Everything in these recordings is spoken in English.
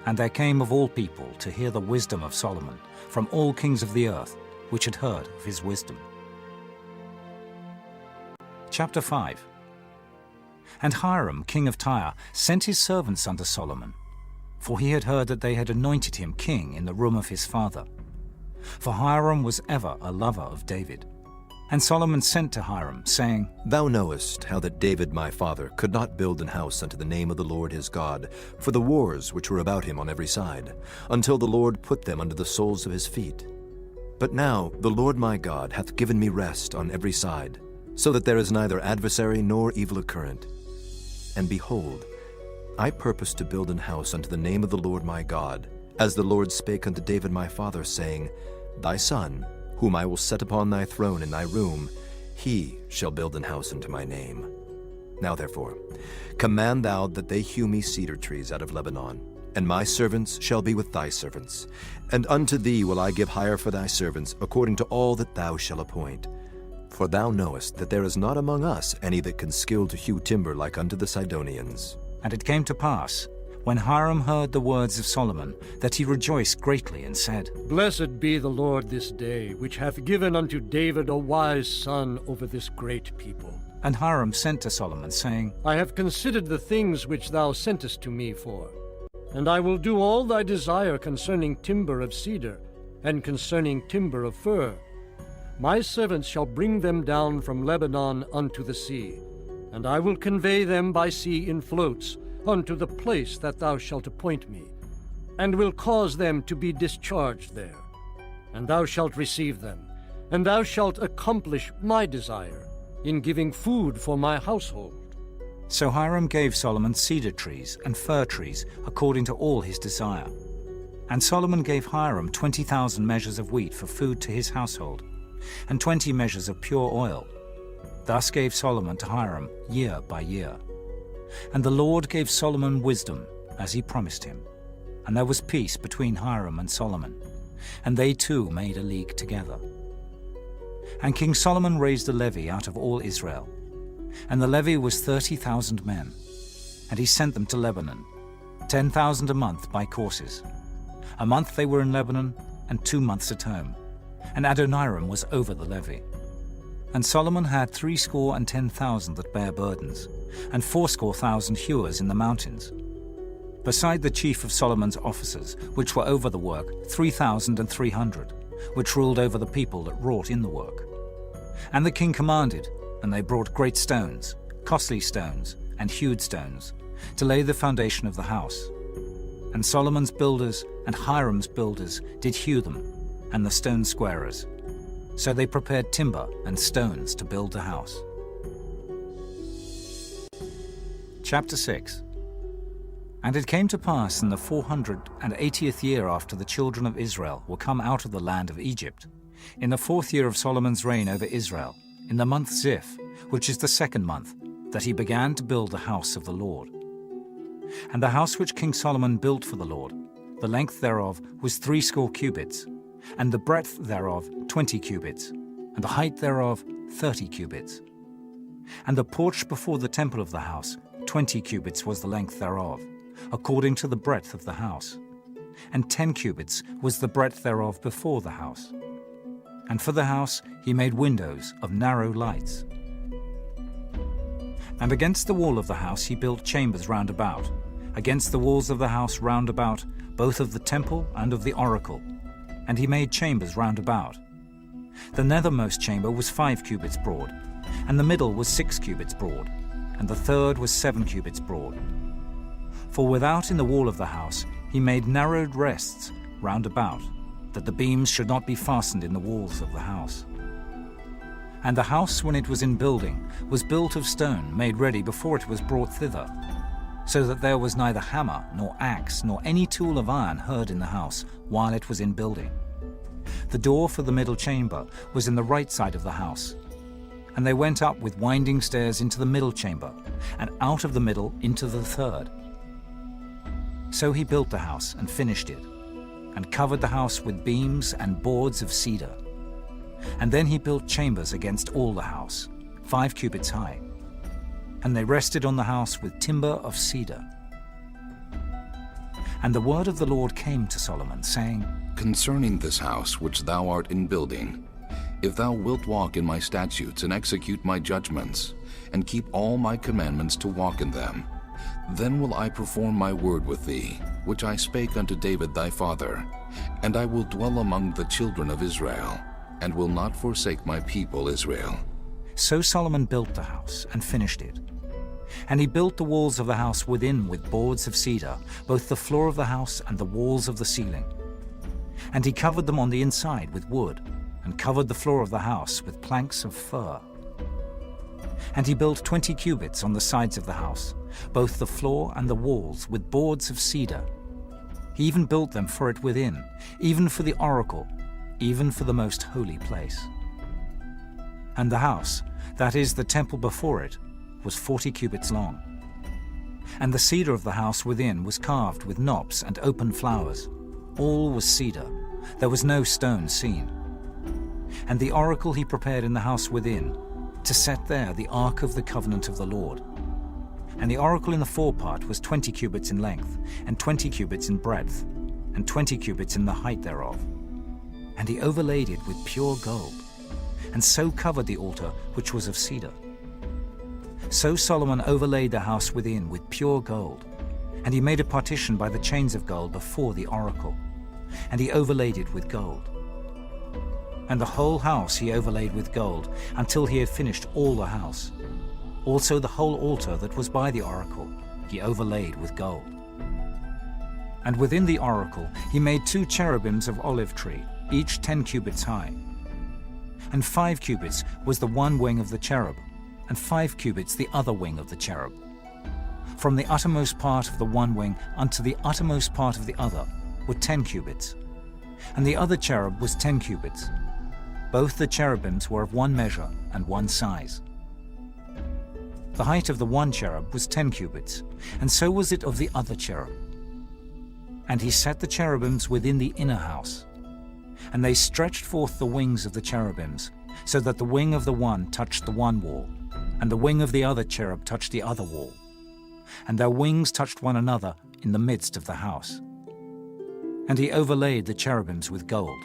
And there came of all people to hear the wisdom of Solomon from all kings of the earth, which had heard of his wisdom. Chapter 5. And Hiram, king of Tyre, sent his servants unto Solomon, for he had heard that they had anointed him king in the room of his father. For Hiram was ever a lover of David. And Solomon sent to Hiram, saying, Thou knowest how that David my father could not build an house unto the name of the Lord his God, for the wars which were about him on every side, until the Lord put them under the soles of his feet. But now the Lord my God hath given me rest on every side, so that there is neither adversary nor evil occurrent. And behold, I purpose to build an house unto the name of the Lord my God, as the Lord spake unto David my father, saying, Thy son, whom I will set upon thy throne in thy room, he shall build an house unto my name. Now therefore, command thou that they hew me cedar trees out of Lebanon, and my servants shall be with thy servants. And unto thee will I give hire for thy servants, according to all that thou shalt appoint. For thou knowest that there is not among us any that can skill to hew timber like unto the Sidonians. And it came to pass, when Hiram heard the words of Solomon, that he rejoiced greatly, and said, Blessed be the Lord this day, which hath given unto David a wise son over this great people. And Hiram sent to Solomon, saying, I have considered the things which thou sentest to me for, and I will do all thy desire concerning timber of cedar, and concerning timber of fir. My servants shall bring them down from Lebanon unto the sea, and I will convey them by sea in floats, unto the place that thou shalt appoint me, and will cause them to be discharged there. And thou shalt receive them, and thou shalt accomplish my desire in giving food for my household. So Hiram gave Solomon cedar trees and fir trees according to all his desire. And Solomon gave Hiram 20,000 measures of wheat for food to his household, and 20 measures of pure oil. Thus gave Solomon to Hiram year by year. And the Lord gave Solomon wisdom, as he promised him. And there was peace between Hiram and Solomon, and they two made a league together. And King Solomon raised a levy out of all Israel, and the levy was 30,000 men. And he sent them to Lebanon, 10,000 a month by courses. A month they were in Lebanon, and 2 months at home. And Adoniram was over the levy. And Solomon had 70,000 that bare burdens, and 80,000 hewers in the mountains. Beside the chief of Solomon's officers, which were over the work, 3,300, which ruled over the people that wrought in the work. And the king commanded, and they brought great stones, costly stones, and hewed stones, to lay the foundation of the house. And Solomon's builders and Hiram's builders did hew them, and the stone squarers. So they prepared timber and stones to build the house. Chapter 6. And it came to pass in the 480th year after the children of Israel were come out of the land of Egypt, in the 4th year of Solomon's reign over Israel, in the month Ziph, which is the 2nd month, that he began to build the house of the Lord. And the house which King Solomon built for the Lord, the length thereof was 80 cubits, and the breadth thereof 20 cubits, and the height thereof 30 cubits. And the porch before the temple of the house, 20 cubits was the length thereof, according to the breadth of the house. And 10 cubits was the breadth thereof before the house. And for the house he made windows of narrow lights. And against the wall of the house he built chambers round about, against the walls of the house round about, both of the temple and of the oracle. And he made chambers round about. The nethermost chamber was 5 cubits broad, and the middle was 6 cubits broad, and the third was 7 cubits broad. For without in the wall of the house he made narrowed rests round about, that the beams should not be fastened in the walls of the house. And the house, when it was in building, was built of stone made ready before it was brought thither, so that there was neither hammer nor axe nor any tool of iron heard in the house while it was in building. The door for the middle chamber was in the right side of the house. And they went up with winding stairs into the middle chamber, and out of the middle into the third. So he built the house and finished it, and covered the house with beams and boards of cedar. And then he built chambers against all the house, 5 cubits high. And they rested on the house with timber of cedar. And the word of the Lord came to Solomon, saying, Concerning this house which thou art in building, if thou wilt walk in my statutes and execute my judgments, and keep all my commandments to walk in them, then will I perform my word with thee, which I spake unto David thy father, and I will dwell among the children of Israel, and will not forsake my people Israel. So Solomon built the house and finished it. And he built the walls of the house within with boards of cedar, both the floor of the house and the walls of the ceiling. And he covered them on the inside with wood, and covered the floor of the house with planks of fir. And he built 20 cubits on the sides of the house, both the floor and the walls with boards of cedar. He even built them for it within, even for the oracle, even for the most holy place. And the house, that is the temple before it, was 40 cubits long. And the cedar of the house within was carved with knops and open flowers. All was cedar. There was no stone seen. And the oracle he prepared in the house within, to set there the ark of the covenant of the Lord. And the oracle in the forepart was 20 cubits in length, and 20 cubits in breadth, and 20 cubits in the height thereof. And he overlaid it with pure gold, and so covered the altar which was of cedar. So Solomon overlaid the house within with pure gold, and he made a partition by the chains of gold before the oracle, and he overlaid it with gold. And the whole house he overlaid with gold, until he had finished all the house. Also the whole altar that was by the oracle he overlaid with gold. And within the oracle he made 2 cherubims of olive tree, each 10 cubits high. And 5 cubits was the one wing of the cherub, and 5 cubits the other wing of the cherub. From the uttermost part of the one wing unto the uttermost part of the other were 10 cubits, and the other cherub was 10 cubits. Both the cherubims were of one measure and one size. The height of the one cherub was 10 cubits, and so was it of the other cherub. And he set the cherubims within the inner house, and they stretched forth the wings of the cherubims, so that the wing of the one touched the one wall, and the wing of the other cherub touched the other wall, and their wings touched one another in the midst of the house. And he overlaid the cherubims with gold.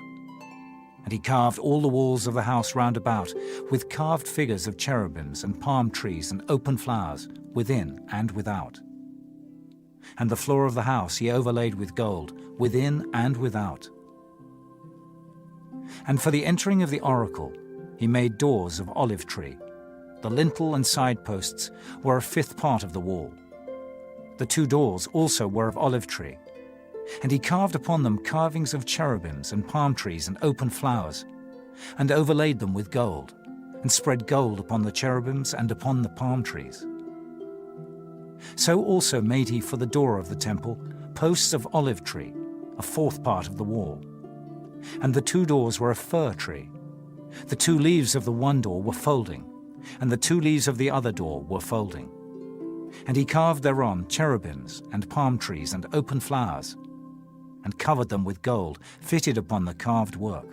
And he carved all the walls of the house round about with carved figures of cherubims and palm trees and open flowers within and without. And the floor of the house he overlaid with gold within and without. And for the entering of the oracle he made doors of olive tree. The lintel and side posts were a 5th part of the wall. The 2 doors also were of olive tree. And he carved upon them carvings of cherubims and palm trees and open flowers, and overlaid them with gold, and spread gold upon the cherubims and upon the palm trees. So also made he for the door of the temple posts of olive tree, a 4th part of the wall. And the 2 doors were of fir tree. The 2 leaves of the one door were folding, and the 2 leaves of the other door were folding. And he carved thereon cherubims and palm trees and open flowers, and covered them with gold fitted upon the carved work.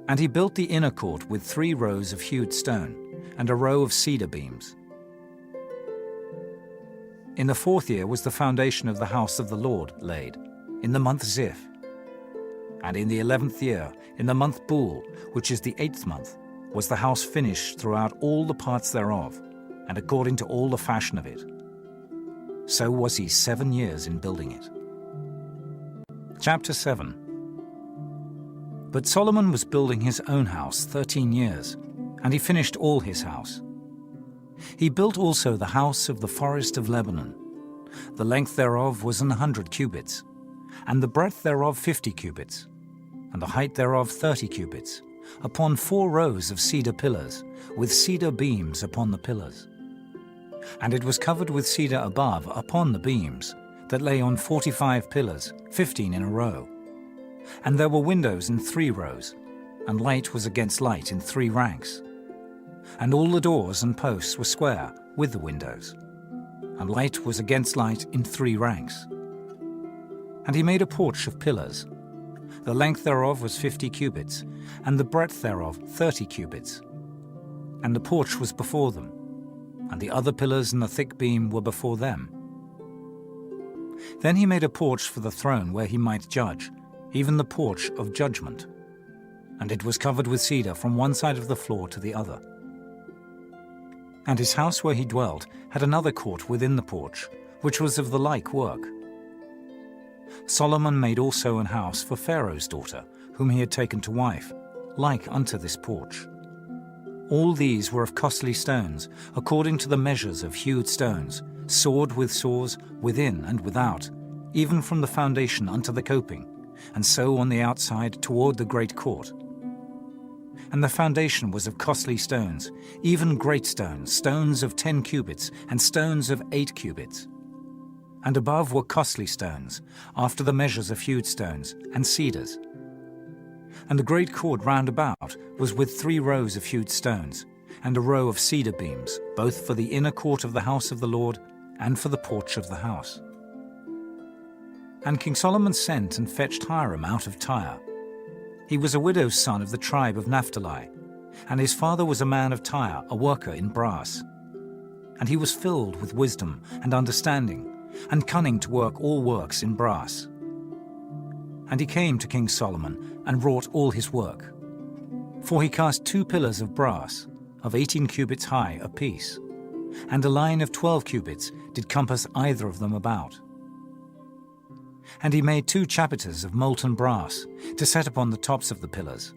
And he built the inner court with 3 rows of hewed stone, and a row of cedar beams. In the 4th year was the foundation of the house of the Lord laid, in the month Ziph. And in the 11th year, in the month Bul, which is the 8th month, was the house finished throughout all the parts thereof, and according to all the fashion of it. So was he 7 years in building it. Chapter 7. But Solomon was building his own house 13 years, and he finished all his house. He built also the house of the forest of Lebanon. The length thereof was 100 cubits, and the breadth thereof 50 cubits, and the height thereof 30 cubits, upon 4 rows of cedar pillars, with cedar beams upon the pillars. And it was covered with cedar above upon the beams, that lay on 45 pillars, 15 in a row. And there were windows in 3 rows, and light was against light in 3 ranks. And all the doors and posts were square with the windows, and light was against light in 3 ranks. And he made a porch of pillars. The length thereof was 50 cubits, and the breadth thereof 30 cubits. And the porch was before them, and the other pillars and the thick beam were before them. Then he made a porch for the throne where he might judge, even the porch of judgment. And it was covered with cedar from one side of the floor to the other. And his house where he dwelt had another court within the porch, which was of the like work. Solomon made also an house for Pharaoh's daughter, whom he had taken to wife, like unto this porch. All these were of costly stones, according to the measures of hewed stones, sawed with saws within and without, even from the foundation unto the coping, and so on the outside toward the great court. And the foundation was of costly stones, even great stones, stones of 10 cubits, and stones of 8 cubits. And above were costly stones, after the measures of hewed stones, and cedars. And the great court round about was with 3 rows of hewed stones, and a row of cedar beams, both for the inner court of the house of the Lord, and for the porch of the house. And King Solomon sent and fetched Hiram out of Tyre. He was a widow's son of the tribe of Naphtali, and his father was a man of Tyre, a worker in brass. And he was filled with wisdom and understanding, and cunning to work all works in brass. And he came to King Solomon, and wrought all his work. For he cast 2 pillars of brass, of 18 cubits high apiece, and a line of 12 cubits did compass either of them about. And he made 2 chapiters of molten brass, to set upon the tops of the pillars.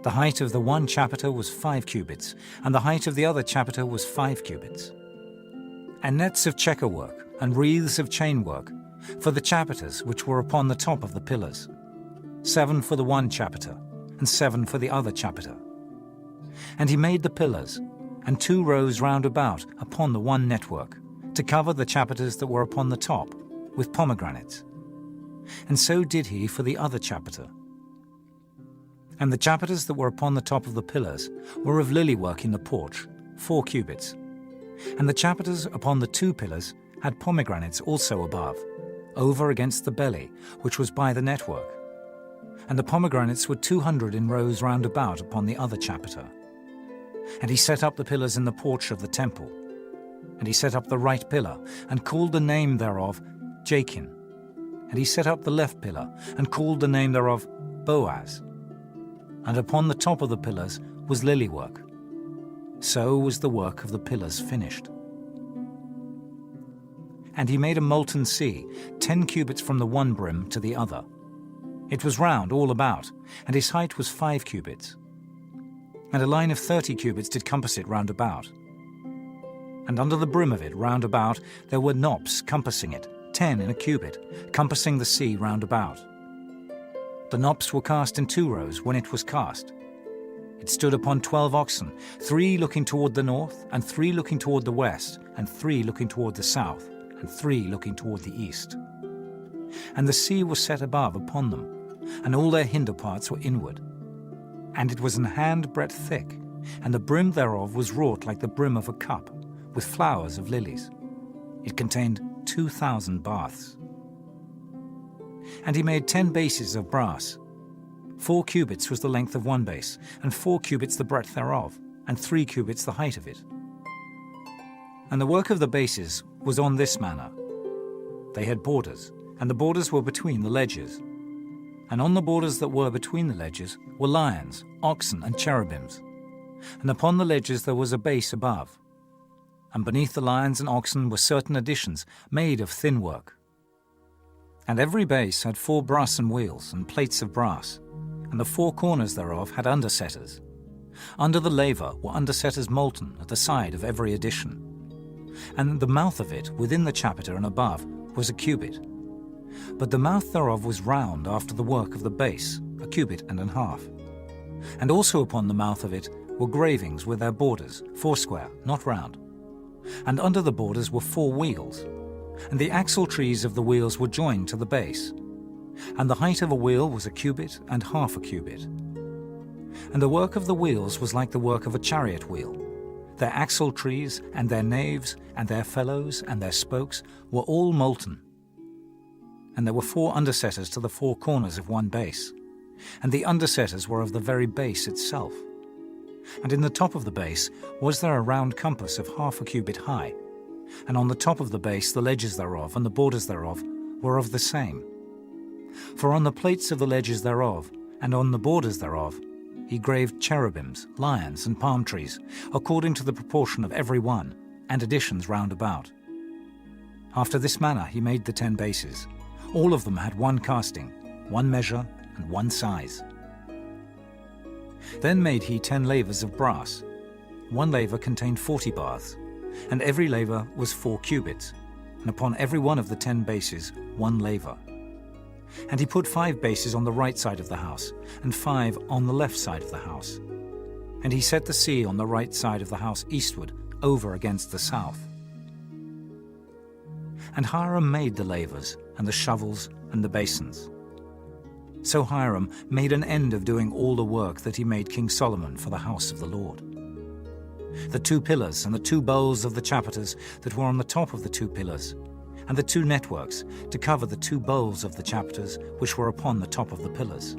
The height of the one chapiter was 5 cubits, and the height of the other chapiter was 5 cubits. And nets of checker work, and wreaths of chain work, for the chapiters which were upon the top of the pillars, 7 for the one chapiter, and 7 for the other chapiter. And he made the pillars, and 2 rows round about upon the one network, to cover the chapiters that were upon the top, with pomegranates. And so did he for the other chapiter. And the chapiters that were upon the top of the pillars were of lily work in the porch, 4 cubits. And the chapiters upon the 2 pillars had pomegranates also above, over against the belly, which was by the network. And the pomegranates were 200 in rows round about upon the other chapiter. And he set up the pillars in the porch of the temple. And he set up the right pillar, and called the name thereof Jachin. And he set up the left pillar, and called the name thereof Boaz. And upon the top of the pillars was lily work. So was the work of the pillars finished. And he made a molten sea, 10 cubits from the one brim to the other. It was round all about, and his height was 5 cubits. And a line of 30 cubits did compass it round about. And under the brim of it round about there were knops compassing it, 10 in a cubit, compassing the sea round about. The knops were cast in 2 rows when it was cast. It stood upon 12 oxen, 3 looking toward the north, and 3 looking toward the west, and 3 looking toward the south, and 3 looking toward the east. And the sea was set above upon them, and all their hinder parts were inward. And it was an handbreadth thick, and the brim thereof was wrought like the brim of a cup, with flowers of lilies. It contained 2,000 baths. And he made 10 bases of brass. 4 cubits was the length of one base, and 4 cubits the breadth thereof, and 3 cubits the height of it. And the work of the bases was on this manner. They had borders, and the borders were between the ledges. And on the borders that were between the ledges were lions, oxen, and cherubims. And upon the ledges there was a base above. And beneath the lions and oxen were certain additions made of thin work. And every base had 4 brassen wheels and plates of brass, and the 4 corners thereof had undersetters. Under the laver were undersetters molten at the side of every addition. And the mouth of it within the chapiter and above was a cubit. But the mouth thereof was round after the work of the base, a cubit and an half. And also upon the mouth of it were gravings with their borders, 4 square, not round. And under the borders were 4 wheels, and the axle trees of the wheels were joined to the base. And the height of a wheel was a cubit and half a cubit. And the work of the wheels was like the work of a chariot wheel. Their axle trees and their naves and their felloes and their spokes were all molten. And there were 4 undersetters to the 4 corners of one base, and the undersetters were of the very base itself. And in the top of the base was there a round compass of half a cubit high, and on the top of the base the ledges thereof and the borders thereof were of the same. For on the plates of the ledges thereof and on the borders thereof he graved cherubims, lions, and palm trees, according to the proportion of every one, and additions round about. After this manner he made the 10 bases. All of them had one casting, one measure, and one size. Then made he 10 lavers of brass. One laver contained 40 baths, and every laver was 4 cubits, and upon every one of the 10 bases 1 laver. And he put 5 bases on the right side of the house, and 5 on the left side of the house. And he set the sea on the right side of the house eastward, over against the south. And Hiram made the lavers, and the shovels, and the basins. So Hiram made an end of doing all the work that he made King Solomon for the house of the Lord. The 2 pillars and the 2 bowls of the chapiters that were on the top of the 2 pillars, and the 2 networks to cover the 2 bowls of the chapiters which were upon the top of the pillars.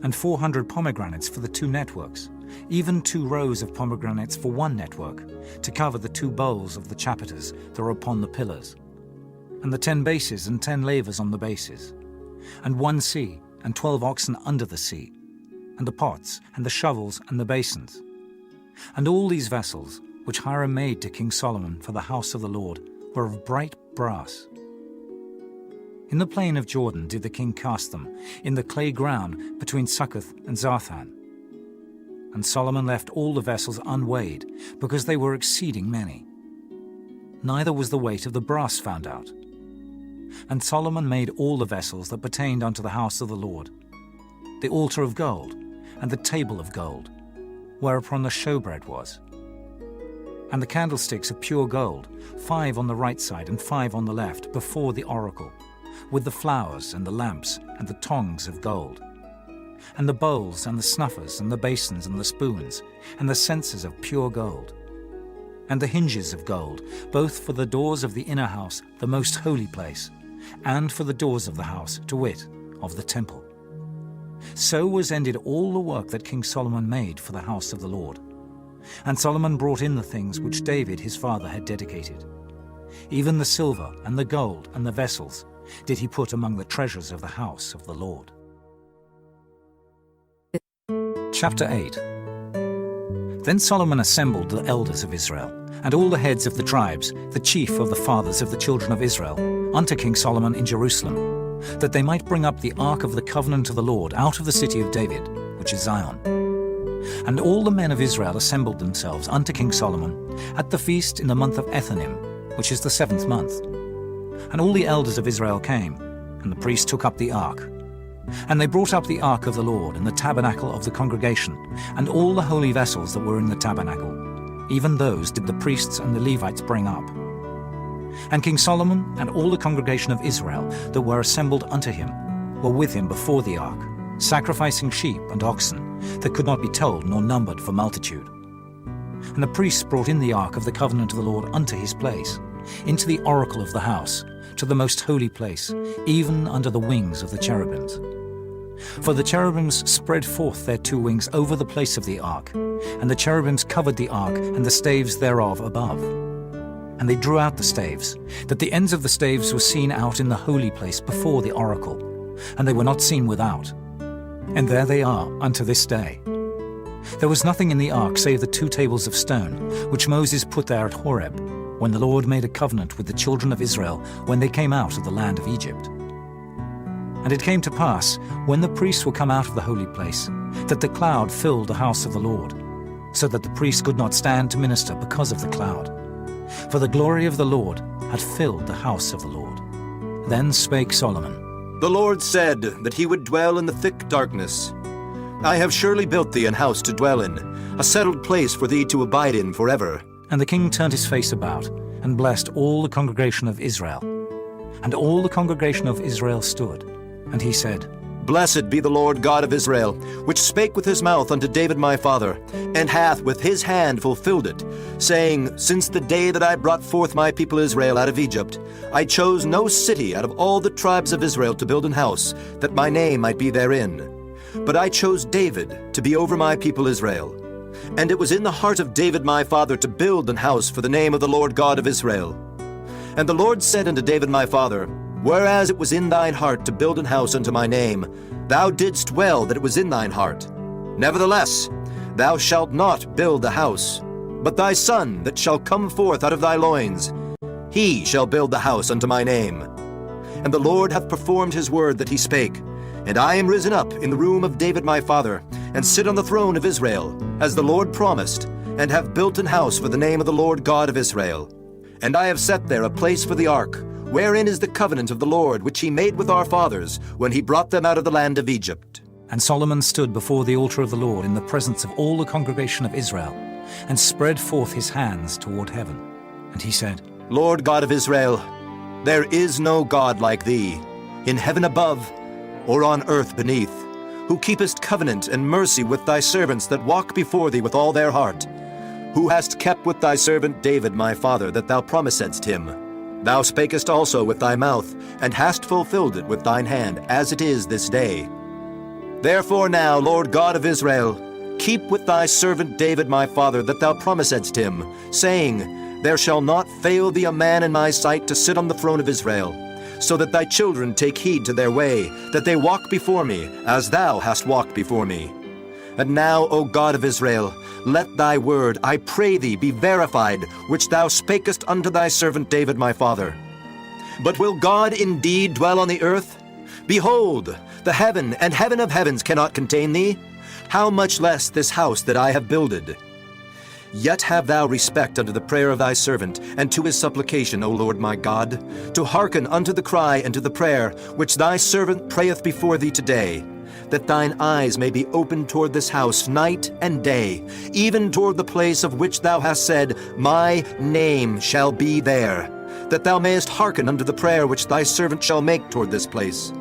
And 400 pomegranates for the 2 networks, even 2 rows of pomegranates for 1 network, to cover the 2 bowls of the chapiters that were upon the pillars, and the 10 bases and 10 lavers on the bases, and 1 sea, and 12 oxen under the sea, and the pots, and the shovels, and the basins. And all these vessels, which Hiram made to King Solomon for the house of the Lord, were of bright brass. In the plain of Jordan did the king cast them, in the clay ground between Succoth and Zarthan. And Solomon left all the vessels unweighed, because they were exceeding many. Neither was the weight of the brass found out. And Solomon made all the vessels that pertained unto the house of the Lord, the altar of gold, and the table of gold, whereupon the showbread was, and the candlesticks of pure gold, 5 on the right side and 5 on the left, before the oracle, with the flowers and the lamps and the tongs of gold, and the bowls and the snuffers and the basins and the spoons, and the censers of pure gold, and the hinges of gold, both for the doors of the inner house, the most holy place, and for the doors of the house, to wit, of the temple. So was ended all the work that King Solomon made for the house of the Lord. And Solomon brought in the things which David his father had dedicated. Even the silver and the gold and the vessels did he put among the treasures of the house of the Lord. Chapter 8. Then Solomon assembled the elders of Israel, and all the heads of the tribes, the chief of the fathers of the children of Israel, unto King Solomon in Jerusalem, that they might bring up the ark of the covenant of the Lord out of the city of David, which is Zion. And all the men of Israel assembled themselves unto King Solomon at the feast in the month of Ethanim, which is the 7th month. And all the elders of Israel came, and the priest took up the ark. And they brought up the ark of the Lord in the tabernacle of the congregation, and all the holy vessels that were in the tabernacle, even those did the priests and the Levites bring up. And King Solomon and all the congregation of Israel that were assembled unto him were with him before the ark, sacrificing sheep and oxen that could not be told nor numbered for multitude. And the priests brought in the ark of the covenant of the Lord unto his place, into the oracle of the house, to the most holy place, even under the wings of the cherubims. For the cherubims spread forth their 2 wings over the place of the ark, and the cherubims covered the ark and the staves thereof above. And they drew out the staves, that the ends of the staves were seen out in the holy place before the oracle, and they were not seen without. And there they are unto this day. There was nothing in the ark save the 2 tables of stone, which Moses put there at Horeb, when the Lord made a covenant with the children of Israel when they came out of the land of Egypt. And it came to pass, when the priests were come out of the holy place, that the cloud filled the house of the Lord, so that the priests could not stand to minister because of the cloud. For the glory of the Lord had filled the house of the Lord. Then spake Solomon, The Lord said that he would dwell in the thick darkness. I have surely built thee an house to dwell in, a settled place for thee to abide in forever. And the king turned his face about, and blessed all the congregation of Israel. And all the congregation of Israel stood. And he said, Blessed be the Lord God of Israel, which spake with his mouth unto David my father, and hath with his hand fulfilled it, saying, Since the day that I brought forth my people Israel out of Egypt, I chose no city out of all the tribes of Israel to build an house, that my name might be therein. But I chose David to be over my people Israel. And it was in the heart of David my father to build an house for the name of the Lord God of Israel. And the Lord said unto David my father, Whereas it was in thine heart to build an house unto my name, thou didst well that it was in thine heart. Nevertheless, thou shalt not build the house, but thy son that shall come forth out of thy loins, he shall build the house unto my name. And the Lord hath performed his word that he spake. And I am risen up in the room of David my father, and sit on the throne of Israel, as the Lord promised, and have built an house for the name of the Lord God of Israel. And I have set there a place for the ark, wherein is the covenant of the Lord, which he made with our fathers, when he brought them out of the land of Egypt. And Solomon stood before the altar of the Lord in the presence of all the congregation of Israel, and spread forth his hands toward heaven. And he said, Lord God of Israel, there is no God like thee, in heaven above, or on earth beneath, who keepest covenant and mercy with thy servants that walk before thee with all their heart, who hast kept with thy servant David my father that thou promisedst him. Thou spakest also with thy mouth, and hast fulfilled it with thine hand, as it is this day. Therefore now, Lord God of Israel, keep with thy servant David my father that thou promisedst him, saying, There shall not fail thee a man in my sight to sit on the throne of Israel, so that thy children take heed to their way, that they walk before me, as thou hast walked before me. And now, O God of Israel, let thy word, I pray thee, be verified, which thou spakest unto thy servant David my father. But will God indeed dwell on the earth? Behold, the heaven and heaven of heavens cannot contain thee. How much less this house that I have builded? Yet have thou respect unto the prayer of thy servant, and to his supplication, O Lord my God, to hearken unto the cry and to the prayer which thy servant prayeth before thee today, that thine eyes may be opened toward this house night and day, even toward the place of which thou hast said, My name shall be there, that thou mayest hearken unto the prayer which thy servant shall make toward this place.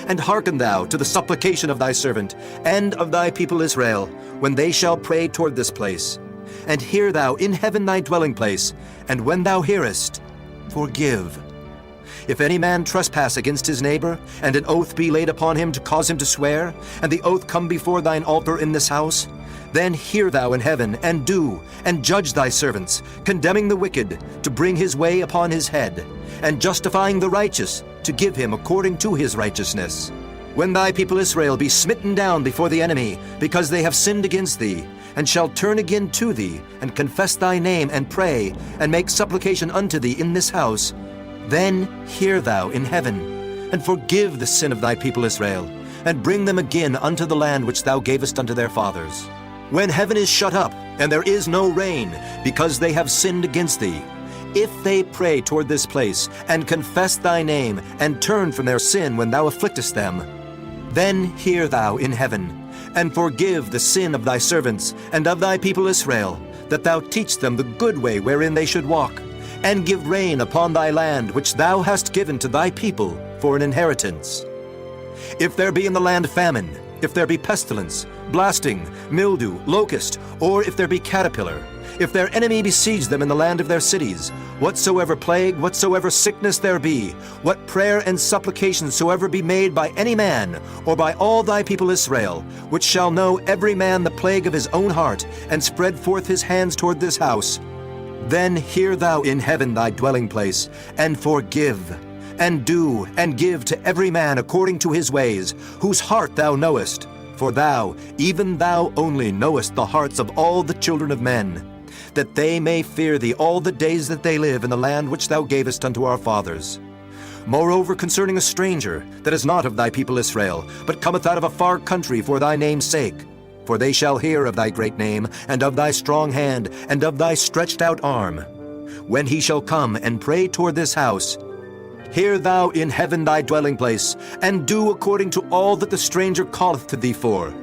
And hearken thou to the supplication of thy servant, and of thy people Israel, when they shall pray toward this place. And hear thou in heaven thy dwelling place, and when thou hearest, forgive. If any man trespass against his neighbor, and an oath be laid upon him to cause him to swear, and the oath come before thine altar in this house, then hear thou in heaven, and do, and judge thy servants, condemning the wicked, to bring his way upon his head, and justifying the righteous, to give him according to his righteousness. When thy people Israel be smitten down before the enemy, because they have sinned against thee, and shall turn again to thee, and confess thy name, and pray, and make supplication unto thee in this house, then hear thou in heaven, and forgive the sin of thy people Israel, and bring them again unto the land which thou gavest unto their fathers. When heaven is shut up, and there is no rain, because they have sinned against thee, if they pray toward this place, and confess thy name, and turn from their sin when thou afflictest them, then hear thou in heaven, and forgive the sin of thy servants and of thy people Israel, that thou teach them the good way wherein they should walk, and give rain upon thy land which thou hast given to thy people for an inheritance. If there be in the land famine, if there be pestilence, blasting, mildew, locust, or if there be caterpillar, if their enemy besiege them in the land of their cities, whatsoever plague, whatsoever sickness there be, what prayer and supplication soever be made by any man, or by all thy people Israel, which shall know every man the plague of his own heart, and spread forth his hands toward this house, then hear thou in heaven thy dwelling place, and forgive, and do, and give to every man according to his ways, whose heart thou knowest. For thou, even thou only, knowest the hearts of all the children of men, that they may fear thee all the days that they live in the land which thou gavest unto our fathers. Moreover, concerning a stranger that is not of thy people Israel, but cometh out of a far country for thy name's sake, for they shall hear of thy great name, and of thy strong hand, and of thy stretched out arm. When he shall come and pray toward this house, hear thou in heaven thy dwelling place, and do according to all that the stranger calleth to thee for,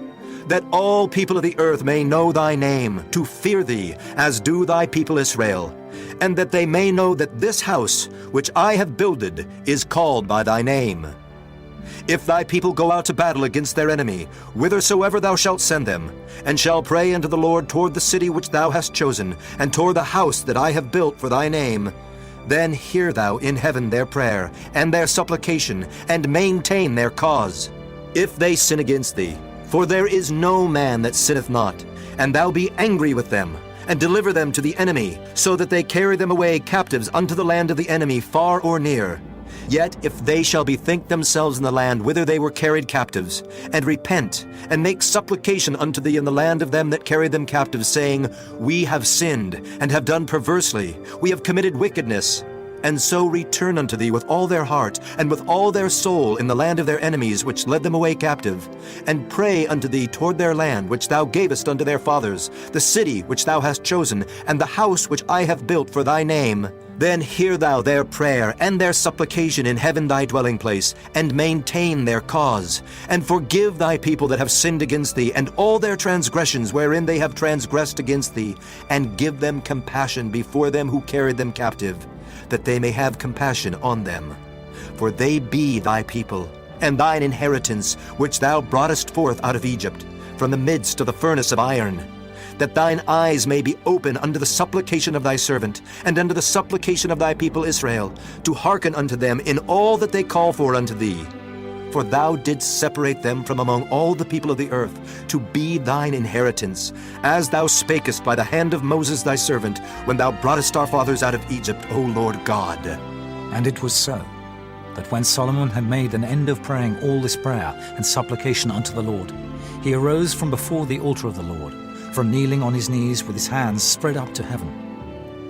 that all people of the earth may know thy name, to fear thee, as do thy people Israel, and that they may know that this house, which I have builded, is called by thy name. If thy people go out to battle against their enemy, whithersoever thou shalt send them, and shall pray unto the Lord toward the city which thou hast chosen, and toward the house that I have built for thy name, then hear thou in heaven their prayer, and their supplication, and maintain their cause. If they sin against thee, for there is no man that sinneth not, and thou be angry with them, and deliver them to the enemy, so that they carry them away captives unto the land of the enemy, far or near. Yet if they shall bethink themselves in the land whither they were carried captives, and repent, and make supplication unto thee in the land of them that carried them captives, saying, We have sinned, and have done perversely, we have committed wickedness, and so return unto thee with all their heart, and with all their soul in the land of their enemies, which led them away captive, and pray unto thee toward their land, which thou gavest unto their fathers, the city which thou hast chosen, and the house which I have built for thy name, then hear thou their prayer and their supplication in heaven thy dwelling place, and maintain their cause, and forgive thy people that have sinned against thee, and all their transgressions wherein they have transgressed against thee, and give them compassion before them who carried them captive, that they may have compassion on them. For they be thy people, and thine inheritance, which thou broughtest forth out of Egypt, from the midst of the furnace of iron, that thine eyes may be open unto the supplication of thy servant, and unto the supplication of thy people Israel, to hearken unto them in all that they call for unto thee. For thou didst separate them from among all the people of the earth, to be thine inheritance, as thou spakest by the hand of Moses thy servant, when thou broughtest our fathers out of Egypt, O Lord God. And it was so, that when Solomon had made an end of praying all this prayer and supplication unto the Lord, he arose from before the altar of the Lord, from kneeling on his knees with his hands spread up to heaven.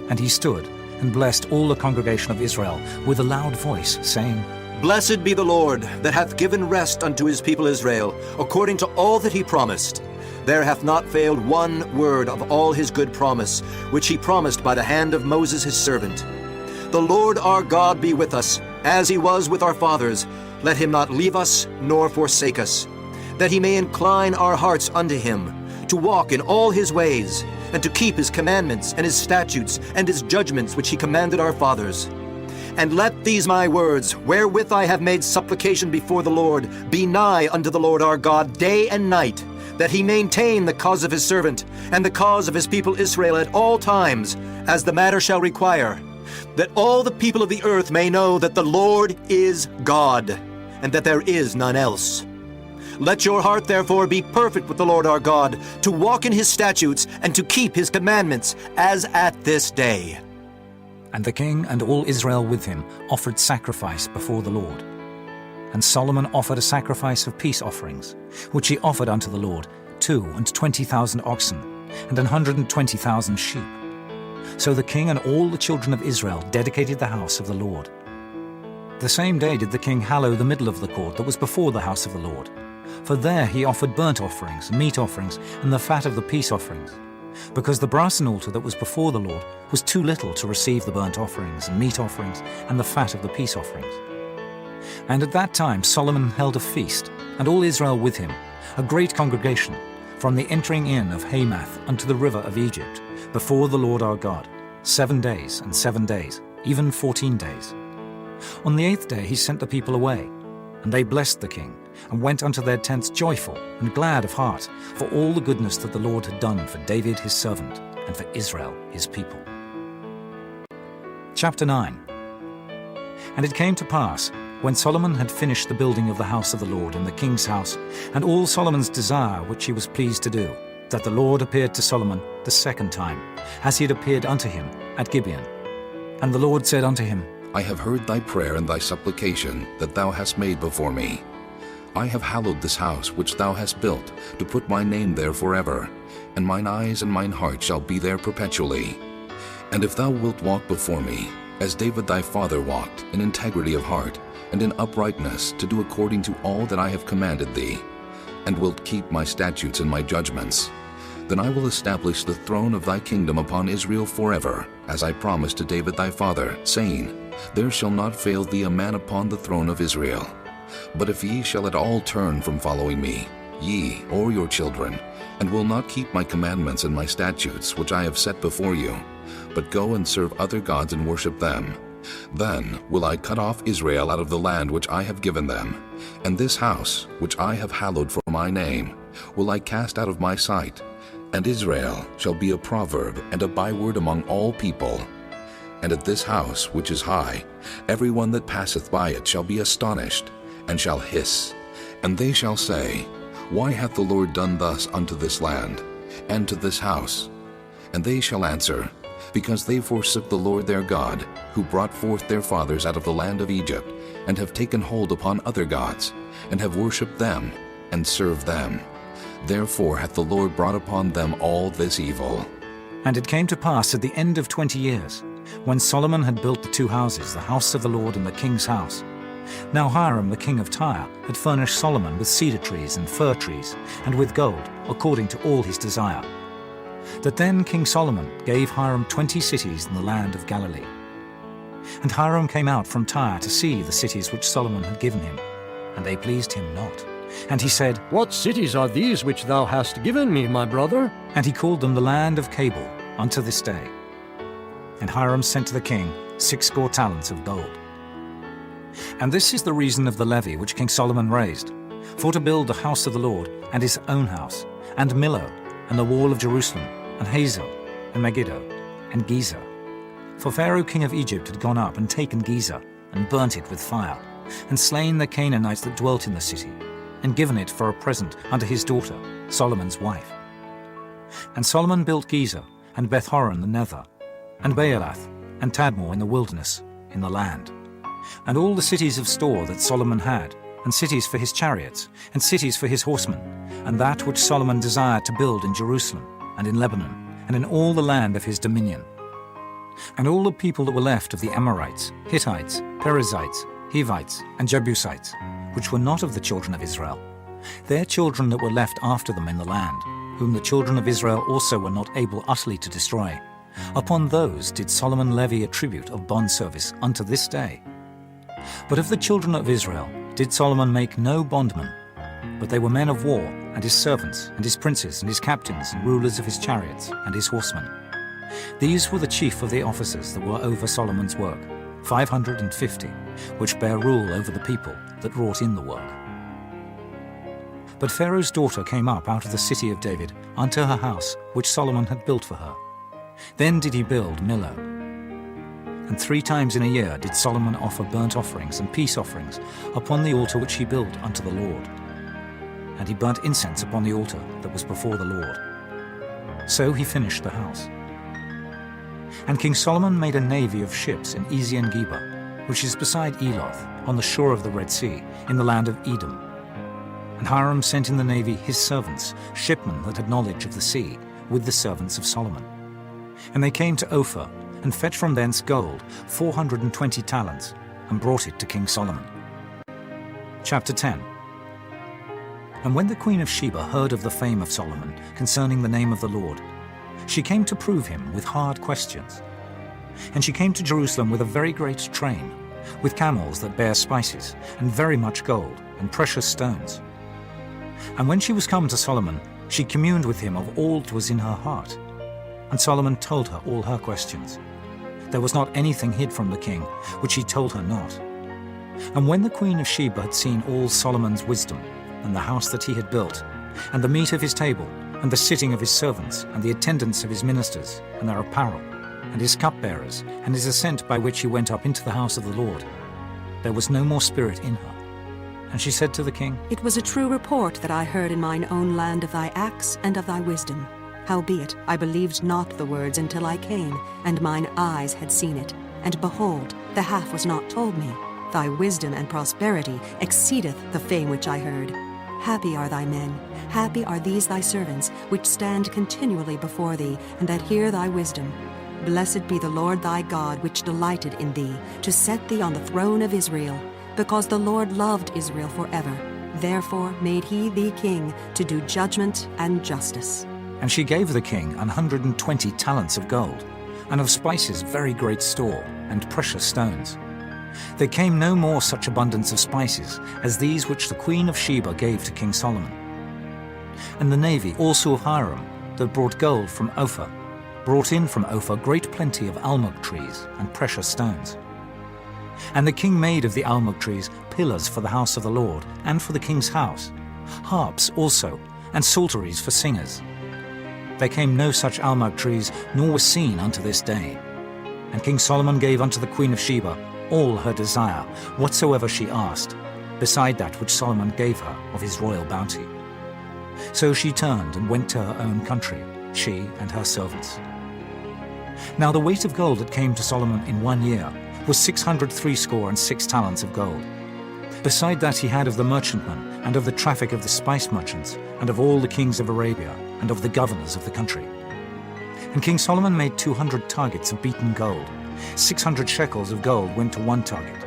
And he stood and blessed all the congregation of Israel with a loud voice, saying, Blessed be the Lord, that hath given rest unto his people Israel, according to all that he promised. There hath not failed one word of all his good promise, which he promised by the hand of Moses his servant. The Lord our God be with us, as he was with our fathers. Let him not leave us, nor forsake us, that he may incline our hearts unto him, to walk in all his ways, and to keep his commandments, and his statutes, and his judgments which he commanded our fathers. And let these my words, wherewith I have made supplication before the Lord, be nigh unto the Lord our God day and night, that he maintain the cause of his servant, and the cause of his people Israel at all times, as the matter shall require, that all the people of the earth may know that the Lord is God, and that there is none else. Let your heart therefore be perfect with the Lord our God, to walk in his statutes, and to keep his commandments, as at this day. And the king and all Israel with him offered sacrifice before the Lord. And Solomon offered a sacrifice of peace offerings, which he offered unto the Lord, 22,000 oxen, and 120,000 sheep. So the king and all the children of Israel dedicated the house of the Lord. The same day did the king hallow the middle of the court that was before the house of the Lord. For there he offered burnt offerings, meat offerings, and the fat of the peace offerings, because the brasen altar that was before the Lord was too little to receive the burnt offerings and meat offerings and the fat of the peace offerings. And at that time Solomon held a feast, and all Israel with him, a great congregation, from the entering in of Hamath unto the river of Egypt, before the Lord our God, 7 days and 7 days, even 14 days. On the 8th day he sent the people away, and they blessed the king, and went unto their tents joyful and glad of heart, for all the goodness that the Lord had done for David his servant, and for Israel his people. Chapter 9. And it came to pass, when Solomon had finished the building of the house of the Lord and the king's house, and all Solomon's desire which he was pleased to do, that the Lord appeared to Solomon the second time, as he had appeared unto him at Gibeon. And the Lord said unto him, I have heard thy prayer and thy supplication that thou hast made before me. I have hallowed this house which thou hast built, to put my name there forever, and mine eyes and mine heart shall be there perpetually. And if thou wilt walk before me, as David thy father walked, in integrity of heart, and in uprightness, to do according to all that I have commanded thee, and wilt keep my statutes and my judgments, then I will establish the throne of thy kingdom upon Israel forever, as I promised to David thy father, saying, There shall not fail thee a man upon the throne of Israel. But if ye shall at all turn from following me, ye or your children, and will not keep my commandments and my statutes which I have set before you, but go and serve other gods and worship them, then will I cut off Israel out of the land which I have given them, and this house, which I have hallowed for my name, will I cast out of my sight, and Israel shall be a proverb and a byword among all people. And at this house which is high, every one that passeth by it shall be astonished, and shall hiss, and they shall say, Why hath the Lord done thus unto this land? and to this house? And they shall answer, Because they forsook the Lord their God, who brought forth their fathers out of the land of Egypt, and have taken hold upon other gods, and have worshipped them, and served them. Therefore hath the Lord brought upon them all this evil. And it came to pass at the end of 20 years, when Solomon had built the 2 houses, the house of the Lord and the king's house. Now Hiram the king of Tyre had furnished Solomon with cedar trees and fir trees, and with gold, according to all his desire. That then King Solomon gave Hiram 20 cities in the land of Galilee. And Hiram came out from Tyre to see the cities which Solomon had given him, and they pleased him not. And he said, What cities are these which thou hast given me, my brother? And he called them the land of Cabul unto this day. And Hiram sent to the king 60 talents of gold. And this is the reason of the levy which King Solomon raised, for to build the house of the Lord, and his own house, and Millo, and the wall of Jerusalem, and Hazel, and Megiddo, and Gezer. For Pharaoh king of Egypt had gone up and taken Gezer, and burnt it with fire, and slain the Canaanites that dwelt in the city, and given it for a present unto his daughter, Solomon's wife. And Solomon built Gezer, and Beth-horon the nether, and Baalath, and Tadmor in the wilderness, in the land. And all the cities of store that Solomon had, and cities for his chariots, and cities for his horsemen, and that which Solomon desired to build in Jerusalem, and in Lebanon, and in all the land of his dominion. And all the people that were left of the Amorites, Hittites, Perizzites, Hivites, and Jebusites, which were not of the children of Israel, their children that were left after them in the land, whom the children of Israel also were not able utterly to destroy, upon those did Solomon levy a tribute of bondservice unto this day. But of the children of Israel did Solomon make no bondmen, but they were men of war, and his servants, and his princes, and his captains, and rulers of his chariots, and his horsemen. These were the chief of the officers that were over Solomon's work, 550, which bare rule over the people that wrought in the work. But Pharaoh's daughter came up out of the city of David unto her house, which Solomon had built for her. Then did he build Millo. And 3 times in a year did Solomon offer burnt offerings and peace offerings upon the altar which he built unto the Lord. And he burnt incense upon the altar that was before the Lord. So he finished the house. And King Solomon made a navy of ships in Ezion-Geber, which is beside Eloth, on the shore of the Red Sea, in the land of Edom. And Hiram sent in the navy his servants, shipmen that had knowledge of the sea, with the servants of Solomon. And they came to Ophir, and fetched from thence gold, 420 talents, and brought it to King Solomon. Chapter 10. And when the queen of Sheba heard of the fame of Solomon concerning the name of the Lord, she came to prove him with hard questions. And she came to Jerusalem with a very great train, with camels that bear spices, and very much gold, and precious stones. And when she was come to Solomon, she communed with him of all that was in her heart. And Solomon told her all her questions. There was not anything hid from the king, which he told her not. And when the queen of Sheba had seen all Solomon's wisdom, and the house that he had built, and the meat of his table, and the sitting of his servants, and the attendance of his ministers, and their apparel, and his cupbearers, and his ascent by which he went up into the house of the Lord, there was no more spirit in her. And she said to the king, It was a true report that I heard in mine own land of thy acts and of thy wisdom. Howbeit, I believed not the words until I came, and mine eyes had seen it. And behold, the half was not told me. Thy wisdom and prosperity exceedeth the fame which I heard. Happy are thy men, happy are these thy servants, which stand continually before thee, and that hear thy wisdom. Blessed be the Lord thy God, which delighted in thee, to set thee on the throne of Israel, because the Lord loved Israel forever. Therefore made he thee king, to do judgment and justice. And she gave the king 120 talents of gold, and of spices very great store, and precious stones. There came no more such abundance of spices as these which the queen of Sheba gave to King Solomon. And the navy also of Hiram, that brought gold from Ophir, brought in from Ophir great plenty of almug trees and precious stones. And the king made of the almug trees pillars for the house of the Lord, and for the king's house, harps also, and psalteries for singers. There came no such almug trees, nor was seen unto this day. And King Solomon gave unto the queen of Sheba all her desire, whatsoever she asked, beside that which Solomon gave her of his royal bounty. So she turned and went to her own country, she and her servants. Now the weight of gold that came to Solomon in 1 year was 666 talents of gold. Beside that he had of the merchantmen, and of the traffic of the spice merchants, and of all the kings of Arabia, and of the governors of the country. And King Solomon made 200 targets of beaten gold. 600 shekels of gold went to one target.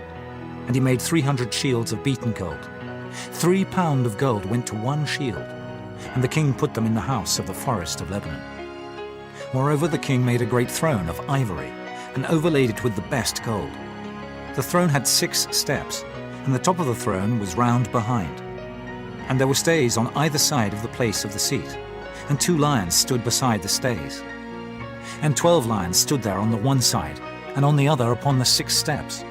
And he made 300 shields of beaten gold. 3 pounds of gold went to one shield. And the king put them in the house of the forest of Lebanon. Moreover, the king made a great throne of ivory, and overlaid it with the best gold. The throne had 6 steps, and the top of the throne was round behind. And there were stays on either side of the place of the seat, and 2 lions stood beside the stays. And 12 lions stood there on the one side, and on the other upon the 6 steps.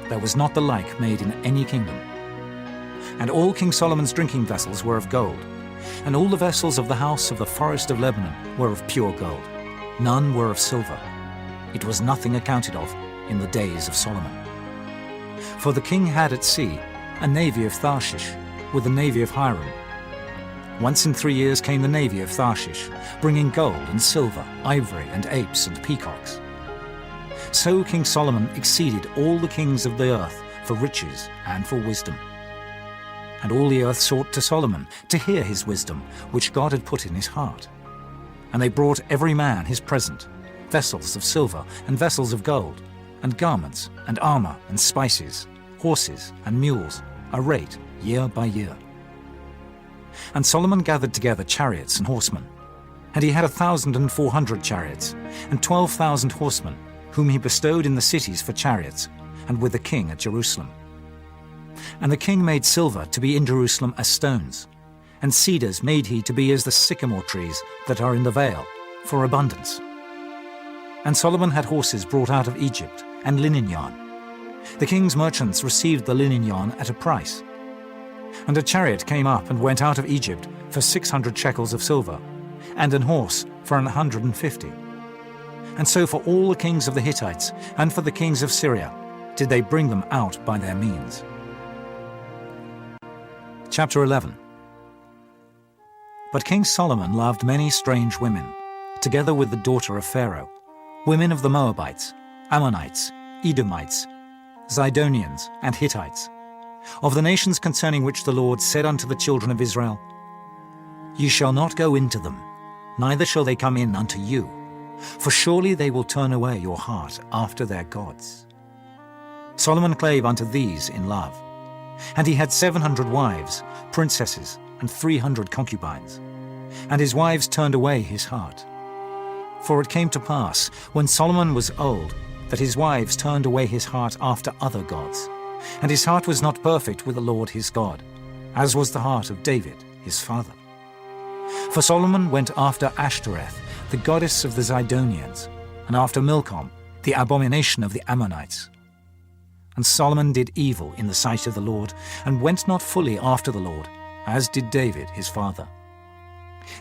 There was not the like made in any kingdom. And all King Solomon's drinking vessels were of gold, and all the vessels of the house of the forest of Lebanon were of pure gold. None were of silver. It was nothing accounted of in the days of Solomon. For the king had at sea a navy of Tarshish with the navy of Hiram. Once in 3 years came the navy of Tarshish, bringing gold and silver, ivory and apes and peacocks. So King Solomon exceeded all the kings of the earth for riches and for wisdom. And all the earth sought to Solomon to hear his wisdom, which God had put in his heart. And they brought every man his present, vessels of silver and vessels of gold, and garments and armor and spices, horses and mules, a rate year by year. And Solomon gathered together chariots and horsemen. And he had 1,400 chariots, and 12,000 horsemen, whom he bestowed in the cities for chariots, and with the king at Jerusalem. And the king made silver to be in Jerusalem as stones, and cedars made he to be as the sycamore trees that are in the vale, for abundance. And Solomon had horses brought out of Egypt, and linen yarn. The king's merchants received the linen yarn at a price. And a chariot came up and went out of Egypt for 600 shekels of silver, and an horse for 150. And so for all the kings of the Hittites, and for the kings of Syria, did they bring them out by their means. Chapter 11. But King Solomon loved many strange women, together with the daughter of Pharaoh, women of the Moabites, Ammonites, Edomites, Zidonians, and Hittites, of the nations concerning which the Lord said unto the children of Israel, Ye shall not go into them, neither shall they come in unto you, for surely they will turn away your heart after their gods. Solomon clave unto these in love, and he had 700 wives, princesses, and 300 concubines, and his wives turned away his heart. For it came to pass, when Solomon was old, that his wives turned away his heart after other gods, and his heart was not perfect with the Lord his God, as was the heart of David his father. For Solomon went after Ashtoreth, the goddess of the Zidonians, and after Milcom, the abomination of the Ammonites. And Solomon did evil in the sight of the Lord, and went not fully after the Lord, as did David his father.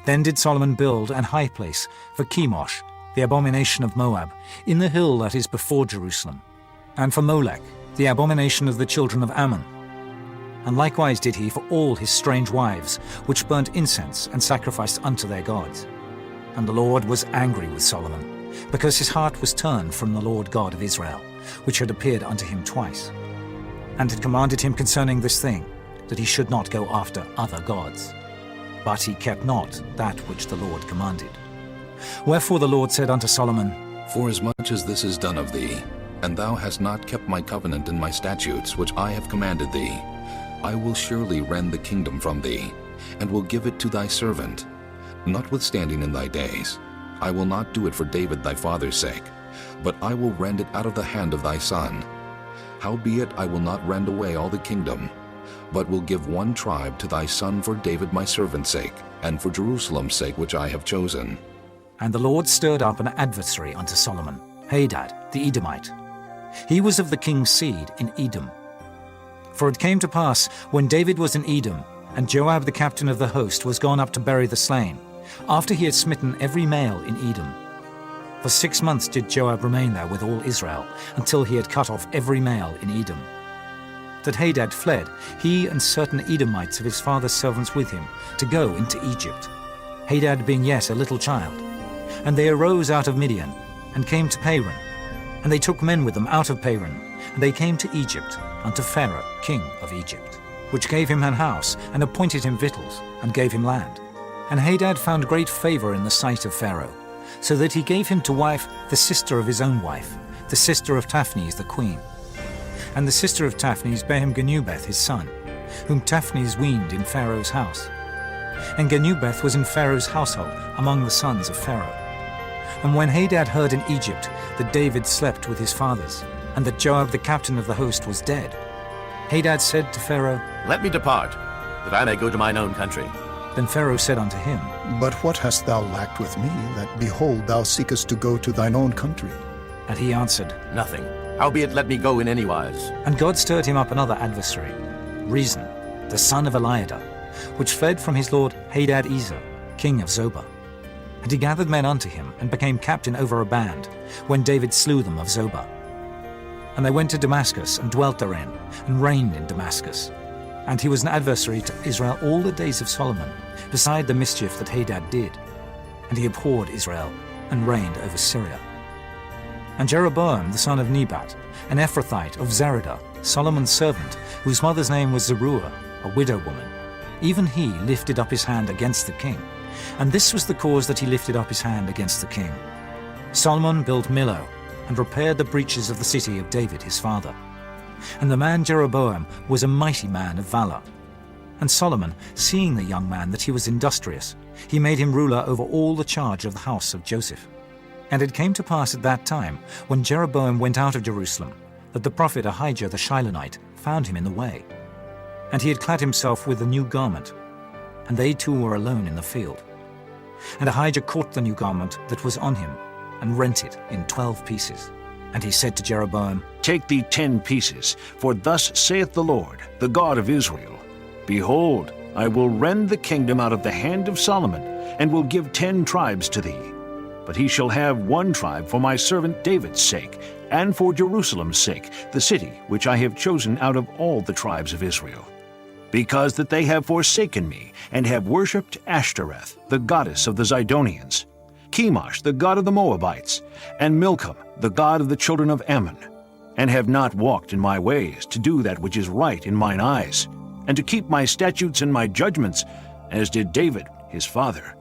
Then did Solomon build an high place for Chemosh, the abomination of Moab, in the hill that is before Jerusalem, and for Molech, the abomination of the children of Ammon. And likewise did he for all his strange wives, which burnt incense and sacrificed unto their gods. And the Lord was angry with Solomon, because his heart was turned from the Lord God of Israel, which had appeared unto him twice, and had commanded him concerning this thing, that he should not go after other gods. But he kept not that which the Lord commanded. Wherefore the Lord said unto Solomon, Forasmuch as this is done of thee, and thou hast not kept my covenant and my statutes which I have commanded thee, I will surely rend the kingdom from thee, and will give it to thy servant. Notwithstanding in thy days, I will not do it for David thy father's sake, but I will rend it out of the hand of thy son. Howbeit I will not rend away all the kingdom, but will give one tribe to thy son for David my servant's sake, and for Jerusalem's sake which I have chosen. And the Lord stirred up an adversary unto Solomon, Hadad the Edomite. He was of the king's seed in Edom. For it came to pass, when David was in Edom, and Joab the captain of the host was gone up to bury the slain, after he had smitten every male in Edom. For 6 months did Joab remain there with all Israel, until he had cut off every male in Edom. that Hadad fled, he and certain Edomites of his father's servants with him, to go into Egypt, Hadad being yet a little child. And they arose out of Midian, and came to Paran. And they took men with them out of Paran, and they came to Egypt, unto Pharaoh king of Egypt, which gave him an house, and appointed him victuals, and gave him land. And Hadad found great favor in the sight of Pharaoh, so that he gave him to wife the sister of his own wife, the sister of Taphnes the queen. And the sister of Taphnes bare him Genubeth his son, whom Taphnes weaned in Pharaoh's house. And Genubeth was in Pharaoh's household among the sons of Pharaoh. And when Hadad heard in Egypt that David slept with his fathers, and that Joab the captain of the host was dead, Hadad said to Pharaoh, Let me depart, that I may go to mine own country. Then Pharaoh said unto him, But what hast thou lacked with me, that, behold, thou seekest to go to thine own country? And he answered, Nothing. Howbeit let me go in any wise. And God stirred him up another adversary, Rezon, the son of Eliada, which fled from his lord Hadad-ezer, king of Zobah. And he gathered men unto him, and became captain over a band, when David slew them of Zobah. And they went to Damascus, and dwelt therein, and reigned in Damascus. And he was an adversary to Israel all the days of Solomon, beside the mischief that Hadad did. And he abhorred Israel, and reigned over Syria. And Jeroboam the son of Nebat, an Ephrathite of Zeradah, Solomon's servant, whose mother's name was Zeruiah, a widow woman, even he lifted up his hand against the king. And this was the cause that he lifted up his hand against the king. Solomon built Millo, and repaired the breaches of the city of David his father. And the man Jeroboam was a mighty man of valor. And Solomon, seeing the young man that he was industrious, he made him ruler over all the charge of the house of Joseph. And it came to pass at that time, when Jeroboam went out of Jerusalem, that the prophet Ahijah the Shilonite found him in the way. And he had clad himself with a new garment, and they two were alone in the field. And Ahijah caught the new garment that was on him, and rent it in 12 pieces. And he said to Jeroboam, Take thee 10 pieces, for thus saith the Lord, the God of Israel, Behold, I will rend the kingdom out of the hand of Solomon, and will give 10 tribes to thee. But he shall have 1 tribe for my servant David's sake, and for Jerusalem's sake, the city which I have chosen out of all the tribes of Israel. Because that they have forsaken me, and have worshipped Ashtoreth, the goddess of the Zidonians, Chemosh, the god of the Moabites, and Milcom, the god of the children of Ammon, and have not walked in my ways, to do that which is right in mine eyes, and to keep my statutes and my judgments, as did David his father.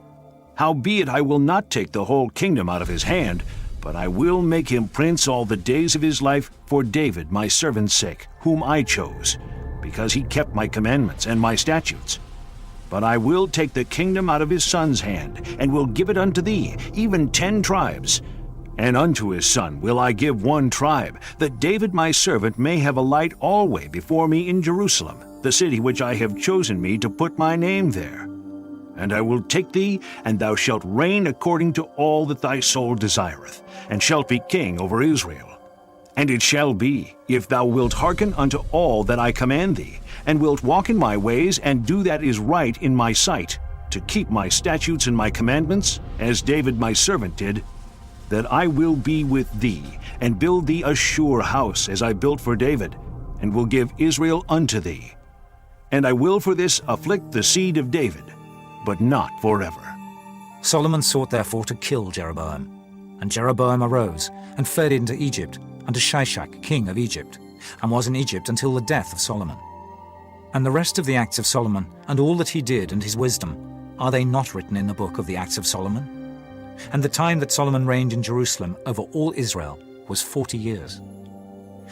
Howbeit I will not take the whole kingdom out of his hand, but I will make him prince all the days of his life for David my servant's sake, whom I chose, because he kept my commandments and my statutes. But I will take the kingdom out of his son's hand, and will give it unto thee, even 10 tribes. And unto his son will I give 1 tribe, that David my servant may have a light alway before me in Jerusalem, the city which I have chosen me to put my name there. And I will take thee, and thou shalt reign according to all that thy soul desireth, and shalt be king over Israel. And it shall be, if thou wilt hearken unto all that I command thee, and wilt walk in my ways, and do that is right in my sight, to keep my statutes and my commandments, as David my servant did, that I will be with thee, and build thee a sure house, as I built for David, and will give Israel unto thee. And I will for this afflict the seed of David, but not forever. Solomon sought therefore to kill Jeroboam. And Jeroboam arose, and fled into Egypt, unto Shishak king of Egypt, and was in Egypt until the death of Solomon. And the rest of the acts of Solomon, and all that he did, and his wisdom, are they not written in the book of the acts of Solomon? And the time that Solomon reigned in Jerusalem over all Israel was 40 years.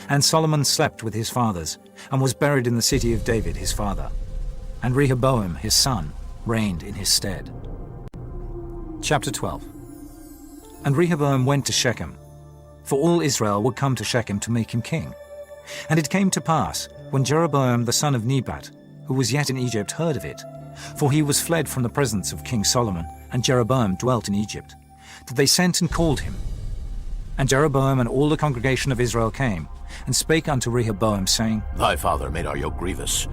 And Solomon slept with his fathers, and was buried in the city of David his father. And Rehoboam his son reigned in his stead. Chapter 12. And Rehoboam went to Shechem, for all Israel would come to Shechem to make him king. And it came to pass, when Jeroboam the son of Nebat, who was yet in Egypt, heard of it, for he was fled from the presence of King Solomon, and Jeroboam dwelt in Egypt, that they sent and called him. And Jeroboam and all the congregation of Israel came, and spake unto Rehoboam, saying, Thy father made our yoke grievous.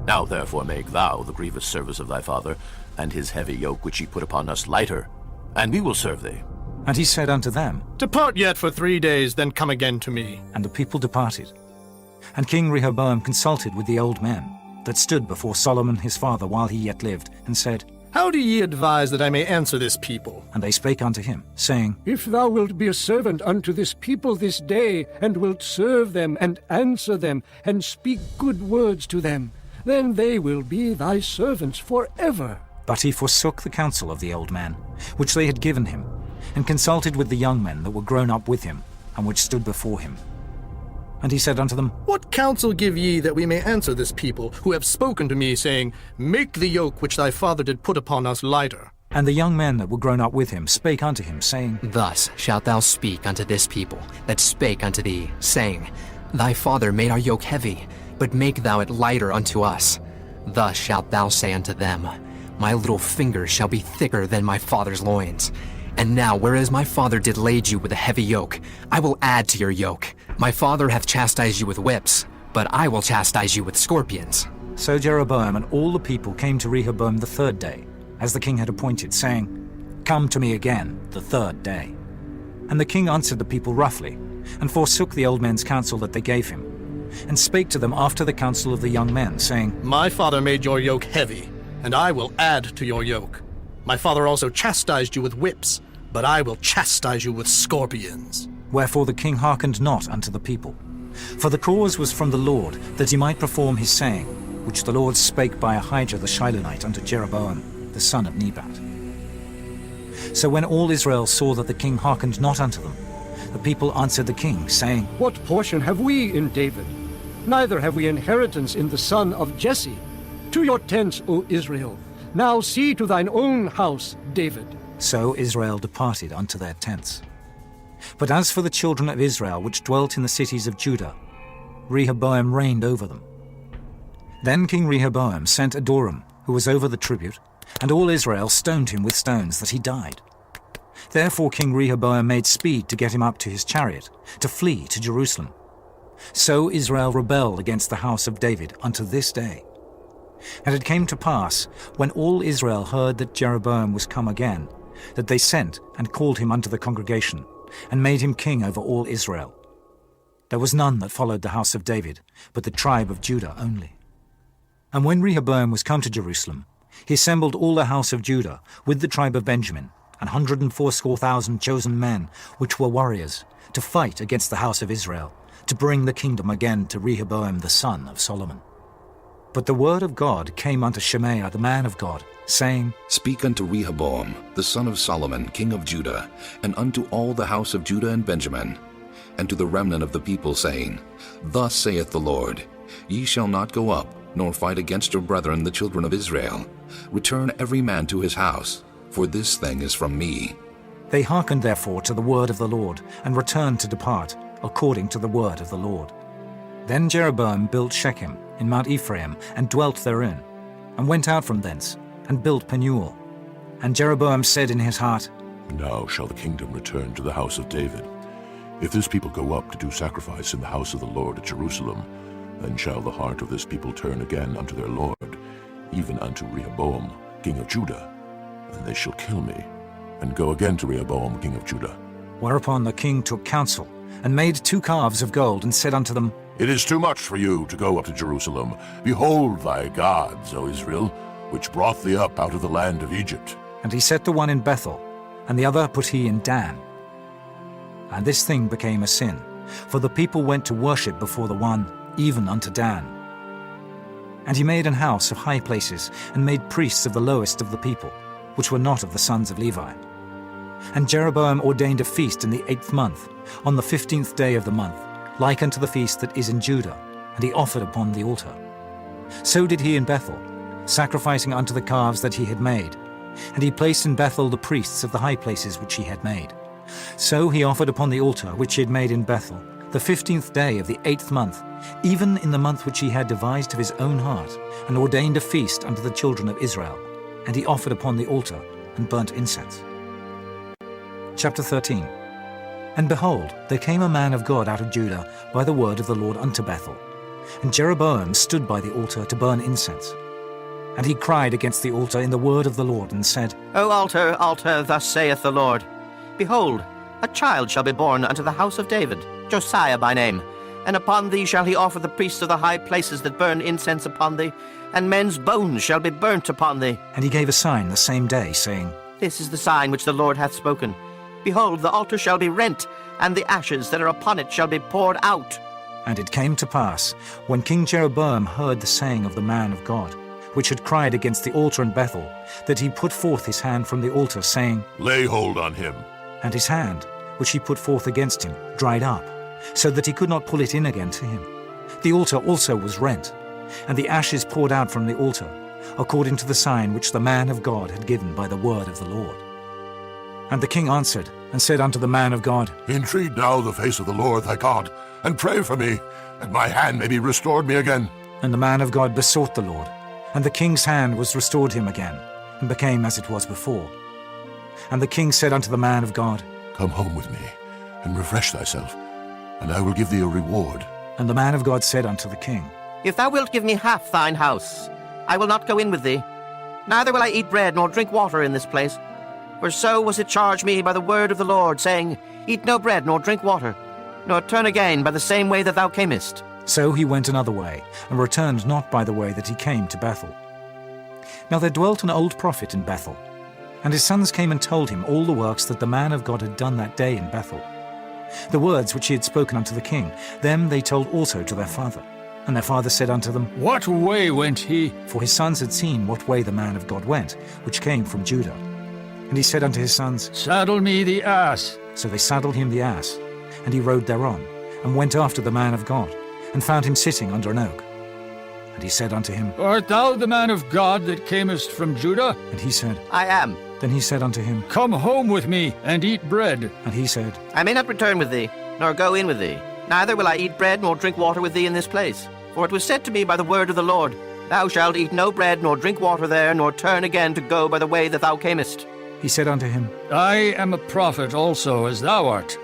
Now therefore make thou the grievous service of thy father, and his heavy yoke which he put upon us lighter, and we will serve thee. And he said unto them, Depart yet for 3 days, then come again to me. And the people departed. And King Rehoboam consulted with the old men that stood before Solomon his father while he yet lived, and said, How do ye advise that I may answer this people? And they spake unto him, saying, If thou wilt be a servant unto this people this day, and wilt serve them, and answer them, and speak good words to them, then they will be thy servants forever. But he forsook the counsel of the old man, which they had given him, and consulted with the young men that were grown up with him, and which stood before him. And he said unto them, What counsel give ye that we may answer this people, who have spoken to me, saying, Make the yoke which thy father did put upon us lighter? And the young men that were grown up with him spake unto him, saying, Thus shalt thou speak unto this people that spake unto thee, saying, Thy father made our yoke heavy, but make thou it lighter unto us. Thus shalt thou say unto them, My little finger shall be thicker than my father's loins. And now, whereas my father did lade you with a heavy yoke, I will add to your yoke. My father hath chastised you with whips, but I will chastise you with scorpions. So Jeroboam and all the people came to Rehoboam the third day, as the king had appointed, saying, Come to me again the third day. And the king answered the people roughly, and forsook the old men's counsel that they gave him, and spake to them after the counsel of the young men, saying, My father made your yoke heavy, and I will add to your yoke. My father also chastised you with whips, but I will chastise you with scorpions. Wherefore the king hearkened not unto the people. For the cause was from the Lord, that he might perform his saying, which the Lord spake by Ahijah the Shilonite unto Jeroboam, the son of Nebat. So when all Israel saw that the king hearkened not unto them, the people answered the king, saying, What portion have we in David? Neither have we inheritance in the son of Jesse. To your tents, O Israel. Now see to thine own house, David. So Israel departed unto their tents. But as for the children of Israel which dwelt in the cities of Judah, Rehoboam reigned over them. Then King Rehoboam sent Adoram, who was over the tribute, and all Israel stoned him with stones, that he died. Therefore King Rehoboam made speed to get him up to his chariot, to flee to Jerusalem. So Israel rebelled against the house of David unto this day. And it came to pass, when all Israel heard that Jeroboam was come again, that they sent and called him unto the congregation, and made him king over all Israel. There was none that followed the house of David, but the tribe of Judah only. And when Rehoboam was come to Jerusalem, he assembled all the house of Judah with the tribe of Benjamin, 180,000 chosen men, which were warriors, to fight against the house of Israel, to bring the kingdom again to Rehoboam the son of Solomon. But the word of God came unto Shemaiah the man of God, saying, Speak unto Rehoboam, the son of Solomon, king of Judah, and unto all the house of Judah and Benjamin, and to the remnant of the people, saying, Thus saith the Lord, Ye shall not go up, nor fight against your brethren the children of Israel. Return every man to his house, for this thing is from me. They hearkened therefore to the word of the Lord, and returned to depart, according to the word of the Lord. Then Jeroboam built Shechem in Mount Ephraim, and dwelt therein, and went out from thence, and built Penuel. And Jeroboam said in his heart, Now shall the kingdom return to the house of David. If this people go up to do sacrifice in the house of the Lord at Jerusalem, then shall the heart of this people turn again unto their Lord, even unto Rehoboam, king of Judah, and they shall kill me, and go again to Rehoboam, king of Judah. Whereupon the king took counsel, and made 2 calves of gold, and said unto them, It is too much for you to go up to Jerusalem. Behold thy gods, O Israel, which brought thee up out of the land of Egypt. And he set the one in Bethel, and the other put he in Dan. And this thing became a sin, for the people went to worship before the one, even unto Dan. And he made an house of high places, and made priests of the lowest of the people, which were not of the sons of Levi. And Jeroboam ordained a feast in the 8th month, on the 15th day of the month, like unto the feast that is in Judah, and he offered upon the altar. So did he in Bethel, sacrificing unto the calves that he had made. And he placed in Bethel the priests of the high places which he had made. So he offered upon the altar which he had made in Bethel, the 15th day of the 8th month, even in the month which he had devised of his own heart, and ordained a feast unto the children of Israel. And he offered upon the altar, and burnt incense. Chapter 13. And behold, there came a man of God out of Judah by the word of the Lord unto Bethel. And Jeroboam stood by the altar to burn incense. And he cried against the altar in the word of the Lord, and said, O altar, altar, thus saith the Lord, Behold, a child shall be born unto the house of David, Josiah by name. And upon thee shall he offer the priests of the high places that burn incense upon thee, and men's bones shall be burnt upon thee. And he gave a sign the same day, saying, This is the sign which the Lord hath spoken. Behold, the altar shall be rent, and the ashes that are upon it shall be poured out. And it came to pass, when King Jeroboam heard the saying of the man of God, which had cried against the altar in Bethel, that he put forth his hand from the altar, saying, Lay hold on him. And his hand, which he put forth against him, dried up, so that he could not pull it in again to him. The altar also was rent, and the ashes poured out from the altar, according to the sign which the man of God had given by the word of the Lord. And the king answered, and said unto the man of God, Entreat now the face of the Lord thy God, and pray for me, that my hand may be restored me again. And the man of God besought the Lord, and the king's hand was restored him again, and became as it was before. And the king said unto the man of God, Come home with me, and refresh thyself, and I will give thee a reward. And the man of God said unto the king, If thou wilt give me half thine house, I will not go in with thee. Neither will I eat bread nor drink water in this place. For so was it charged me by the word of the Lord, saying, Eat no bread nor drink water, nor turn again by the same way that thou camest. So he went another way, and returned not by the way that he came to Bethel. Now there dwelt an old prophet in Bethel, and his sons came and told him all the works that the man of God had done that day in Bethel. The words which he had spoken unto the king, them they told also to their father. And their father said unto them, What way went he? For his sons had seen what way the man of God went, which came from Judah. And he said unto his sons, Saddle me the ass. So they saddled him the ass, and he rode thereon, and went after the man of God, and found him sitting under an oak. And he said unto him, Art thou the man of God that camest from Judah? And he said, I am. Then he said unto him, Come home with me, and eat bread. And he said, I may not return with thee, nor go in with thee. Neither will I eat bread nor drink water with thee in this place. For it was said to me by the word of the Lord, Thou shalt eat no bread nor drink water there, nor turn again to go by the way that thou camest. He said unto him, I am a prophet also, as thou art.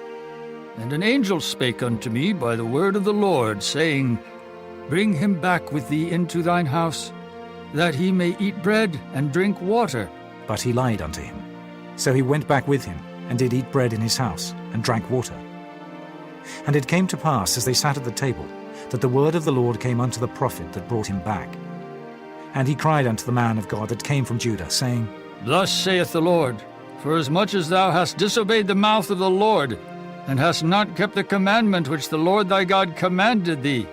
And an angel spake unto me by the word of the Lord, saying, Bring him back with thee into thine house, that he may eat bread and drink water. But he lied unto him. So he went back with him, and did eat bread in his house, and drank water. And it came to pass, as they sat at the table, that the word of the Lord came unto the prophet that brought him back. And he cried unto the man of God that came from Judah, saying, Thus saith the Lord, Forasmuch as thou hast disobeyed the mouth of the Lord, and hast not kept the commandment which the Lord thy God commanded thee,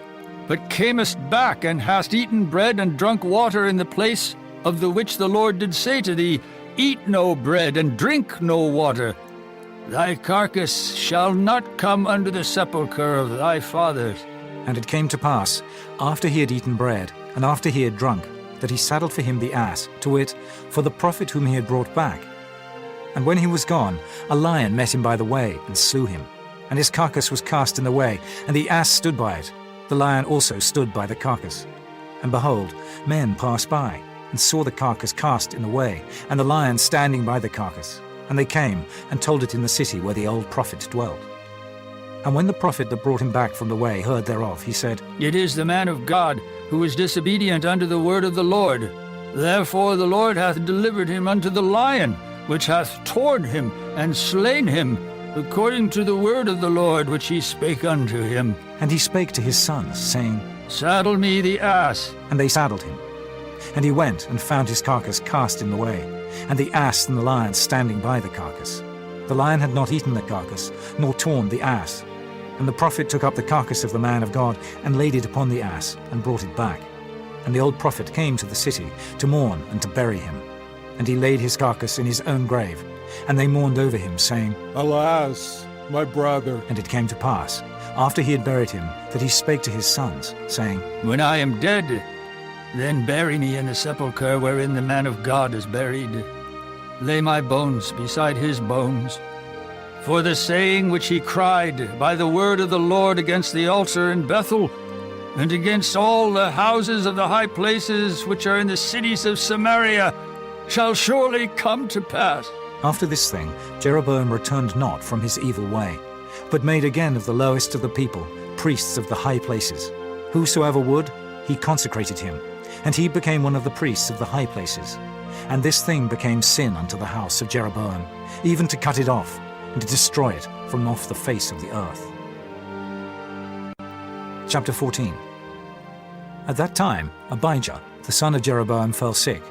but camest back, and hast eaten bread and drunk water in the place of the which the Lord did say to thee, Eat no bread and drink no water, thy carcass shall not come under the sepulchre of thy fathers. And it came to pass, after he had eaten bread, and after he had drunk, that he saddled for him the ass, to wit, for the prophet whom he had brought back. And when he was gone, a lion met him by the way, and slew him. And his carcass was cast in the way, and the ass stood by it. The lion also stood by the carcass. And behold, men passed by, and saw the carcass cast in the way, and the lion standing by the carcass. And they came, and told it in the city where the old prophet dwelt. And when the prophet that brought him back from the way heard thereof, he said, It is the man of God, who is disobedient unto the word of the Lord. Therefore the Lord hath delivered him unto the lion, which hath torn him and slain him, according to the word of the Lord which he spake unto him. And he spake to his sons, saying, Saddle me the ass. And they saddled him. And he went and found his carcass cast in the way, and the ass and the lion standing by the carcass. The lion had not eaten the carcass, nor torn the ass. And the prophet took up the carcass of the man of God, and laid it upon the ass, and brought it back. And the old prophet came to the city, to mourn and to bury him. And he laid his carcass in his own grave. And they mourned over him, saying, Alas, my brother. And it came to pass, after he had buried him, that he spake to his sons, saying, When I am dead, then bury me in the sepulchre wherein the man of God is buried. Lay my bones beside his bones. For the saying which he cried by the word of the Lord against the altar in Bethel, and against all the houses of the high places which are in the cities of Samaria, shall surely come to pass. After this thing, Jeroboam returned not from his evil way, but made again of the lowest of the people priests of the high places. Whosoever would, he consecrated him, and he became one of the priests of the high places. And this thing became sin unto the house of Jeroboam, even to cut it off, and to destroy it from off the face of the earth. Chapter 14. At that time, Abijah, the son of Jeroboam, fell sick.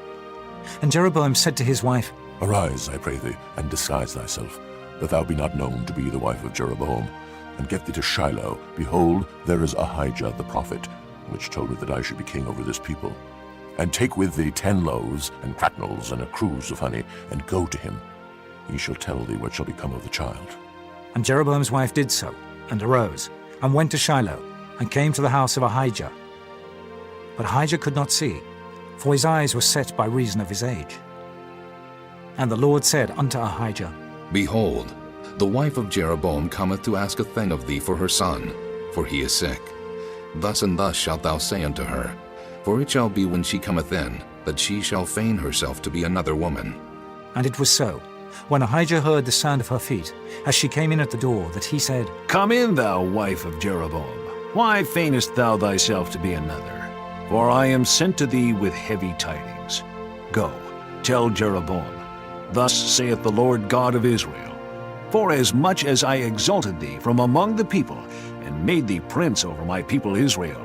And Jeroboam said to his wife, Arise, I pray thee, and disguise thyself, that thou be not known to be the wife of Jeroboam, and get thee to Shiloh. Behold, there is Ahijah the prophet, which told me that I should be king over this people. And take with thee 10 loaves, and cracknels, and a cruse of honey, and go to him. He shall tell thee what shall become of the child. And Jeroboam's wife did so, and arose, and went to Shiloh, and came to the house of Ahijah. But Ahijah could not see, for his eyes were set by reason of his age. And the Lord said unto Ahijah, Behold, the wife of Jeroboam cometh to ask a thing of thee for her son, for he is sick. Thus and thus shalt thou say unto her, for it shall be when she cometh in, that she shall feign herself to be another woman. And it was so, when Ahijah heard the sound of her feet, as she came in at the door, that he said, Come in, thou wife of Jeroboam. Why feignest thou thyself to be another? For I am sent to thee with heavy tidings. Go, tell Jeroboam, Thus saith the Lord God of Israel, Forasmuch as I exalted thee from among the people, and made thee prince over my people Israel,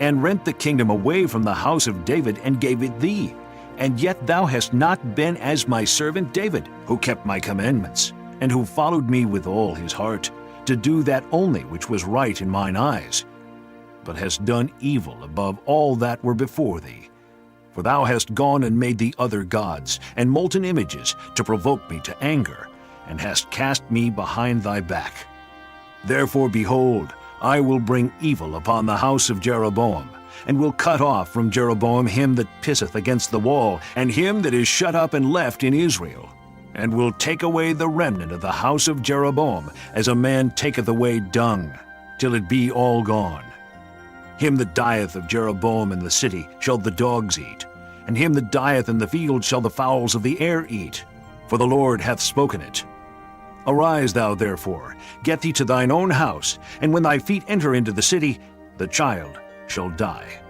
and rent the kingdom away from the house of David, and gave it thee, and yet thou hast not been as my servant David, who kept my commandments, and who followed me with all his heart, to do that only which was right in mine eyes, but hast done evil above all that were before thee. For thou hast gone and made thee other gods, and molten images, to provoke me to anger, and hast cast me behind thy back. Therefore, behold, I will bring evil upon the house of Jeroboam, and will cut off from Jeroboam him that pisseth against the wall, and him that is shut up and left in Israel, and will take away the remnant of the house of Jeroboam, as a man taketh away dung, till it be all gone. Him that dieth of Jeroboam in the city shall the dogs eat, and him that dieth in the field shall the fowls of the air eat, for the Lord hath spoken it. Arise thou therefore, get thee to thine own house, and when thy feet enter into the city, the child shall die.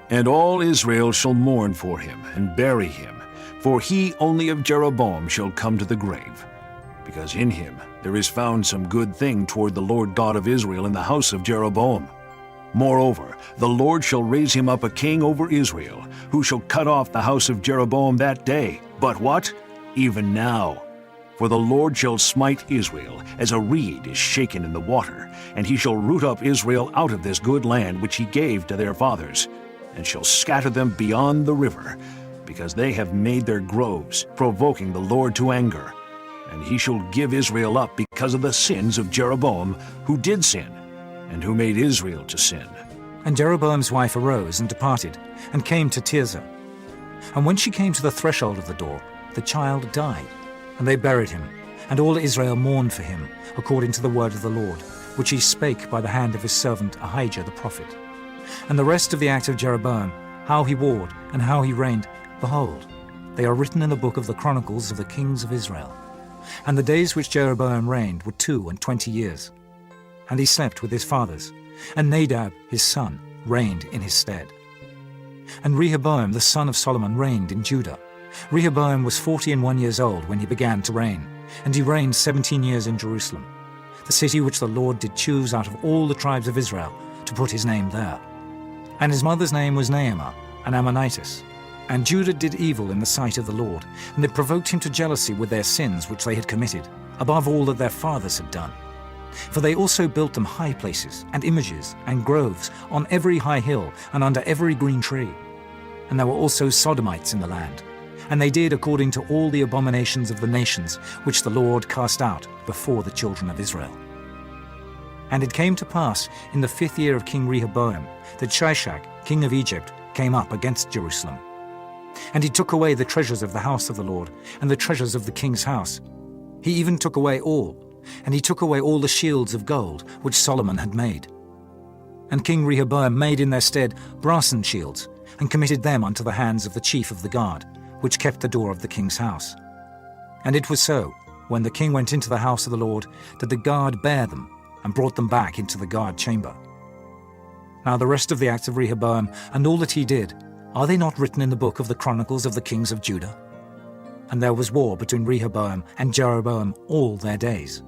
And all Israel shall mourn for him, and bury him, for he only of Jeroboam shall come to the grave, because in him there is found some good thing toward the Lord God of Israel in the house of Jeroboam. Moreover, the Lord shall raise him up a king over Israel, who shall cut off the house of Jeroboam that day. But what? Even now. For the Lord shall smite Israel, as a reed is shaken in the water, and he shall root up Israel out of this good land which he gave to their fathers, and shall scatter them beyond the river, because they have made their groves, provoking the Lord to anger. And he shall give Israel up because of the sins of Jeroboam, who did sin, and who made Israel to sin. And Jeroboam's wife arose and departed, and came to Tirzah. And when she came to the threshold of the door, the child died, and they buried him, and all Israel mourned for him, according to the word of the Lord, which he spake by the hand of his servant Ahijah the prophet. And the rest of the act of Jeroboam, how he warred, and how he reigned, behold, they are written in the book of the Chronicles of the kings of Israel. And the days which Jeroboam reigned were 22 years. And he slept with his fathers, and Nadab his son reigned in his stead. And Rehoboam the son of Solomon reigned in Judah. Rehoboam was 41 years old when he began to reign, and he reigned 17 years in Jerusalem, the city which the Lord did choose out of all the tribes of Israel to put his name there. And his mother's name was Naamah, an Ammonitess. And Judah did evil in the sight of the Lord, and they provoked him to jealousy with their sins which they had committed, above all that their fathers had done. For they also built them high places, and images, and groves, on every high hill, and under every green tree. And there were also Sodomites in the land. And they did according to all the abominations of the nations, which the Lord cast out before the children of Israel. And it came to pass in the 5th year of King Rehoboam, that Shishak, king of Egypt, came up against Jerusalem. And he took away the treasures of the house of the Lord, and the treasures of the king's house. He even took away all, and he took away all the shields of gold which Solomon had made. And King Rehoboam made in their stead brassen shields, and committed them unto the hands of the chief of the guard, which kept the door of the king's house. And it was so, when the king went into the house of the Lord, that the guard bare them, and brought them back into the guard chamber. Now the rest of the acts of Rehoboam, and all that he did, are they not written in the book of the Chronicles of the kings of Judah? And there was war between Rehoboam and Jeroboam all their days.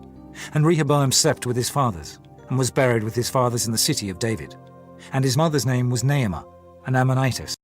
And Rehoboam slept with his fathers, and was buried with his fathers in the city of David. and his mother's name was Naamah, an Ammonitess.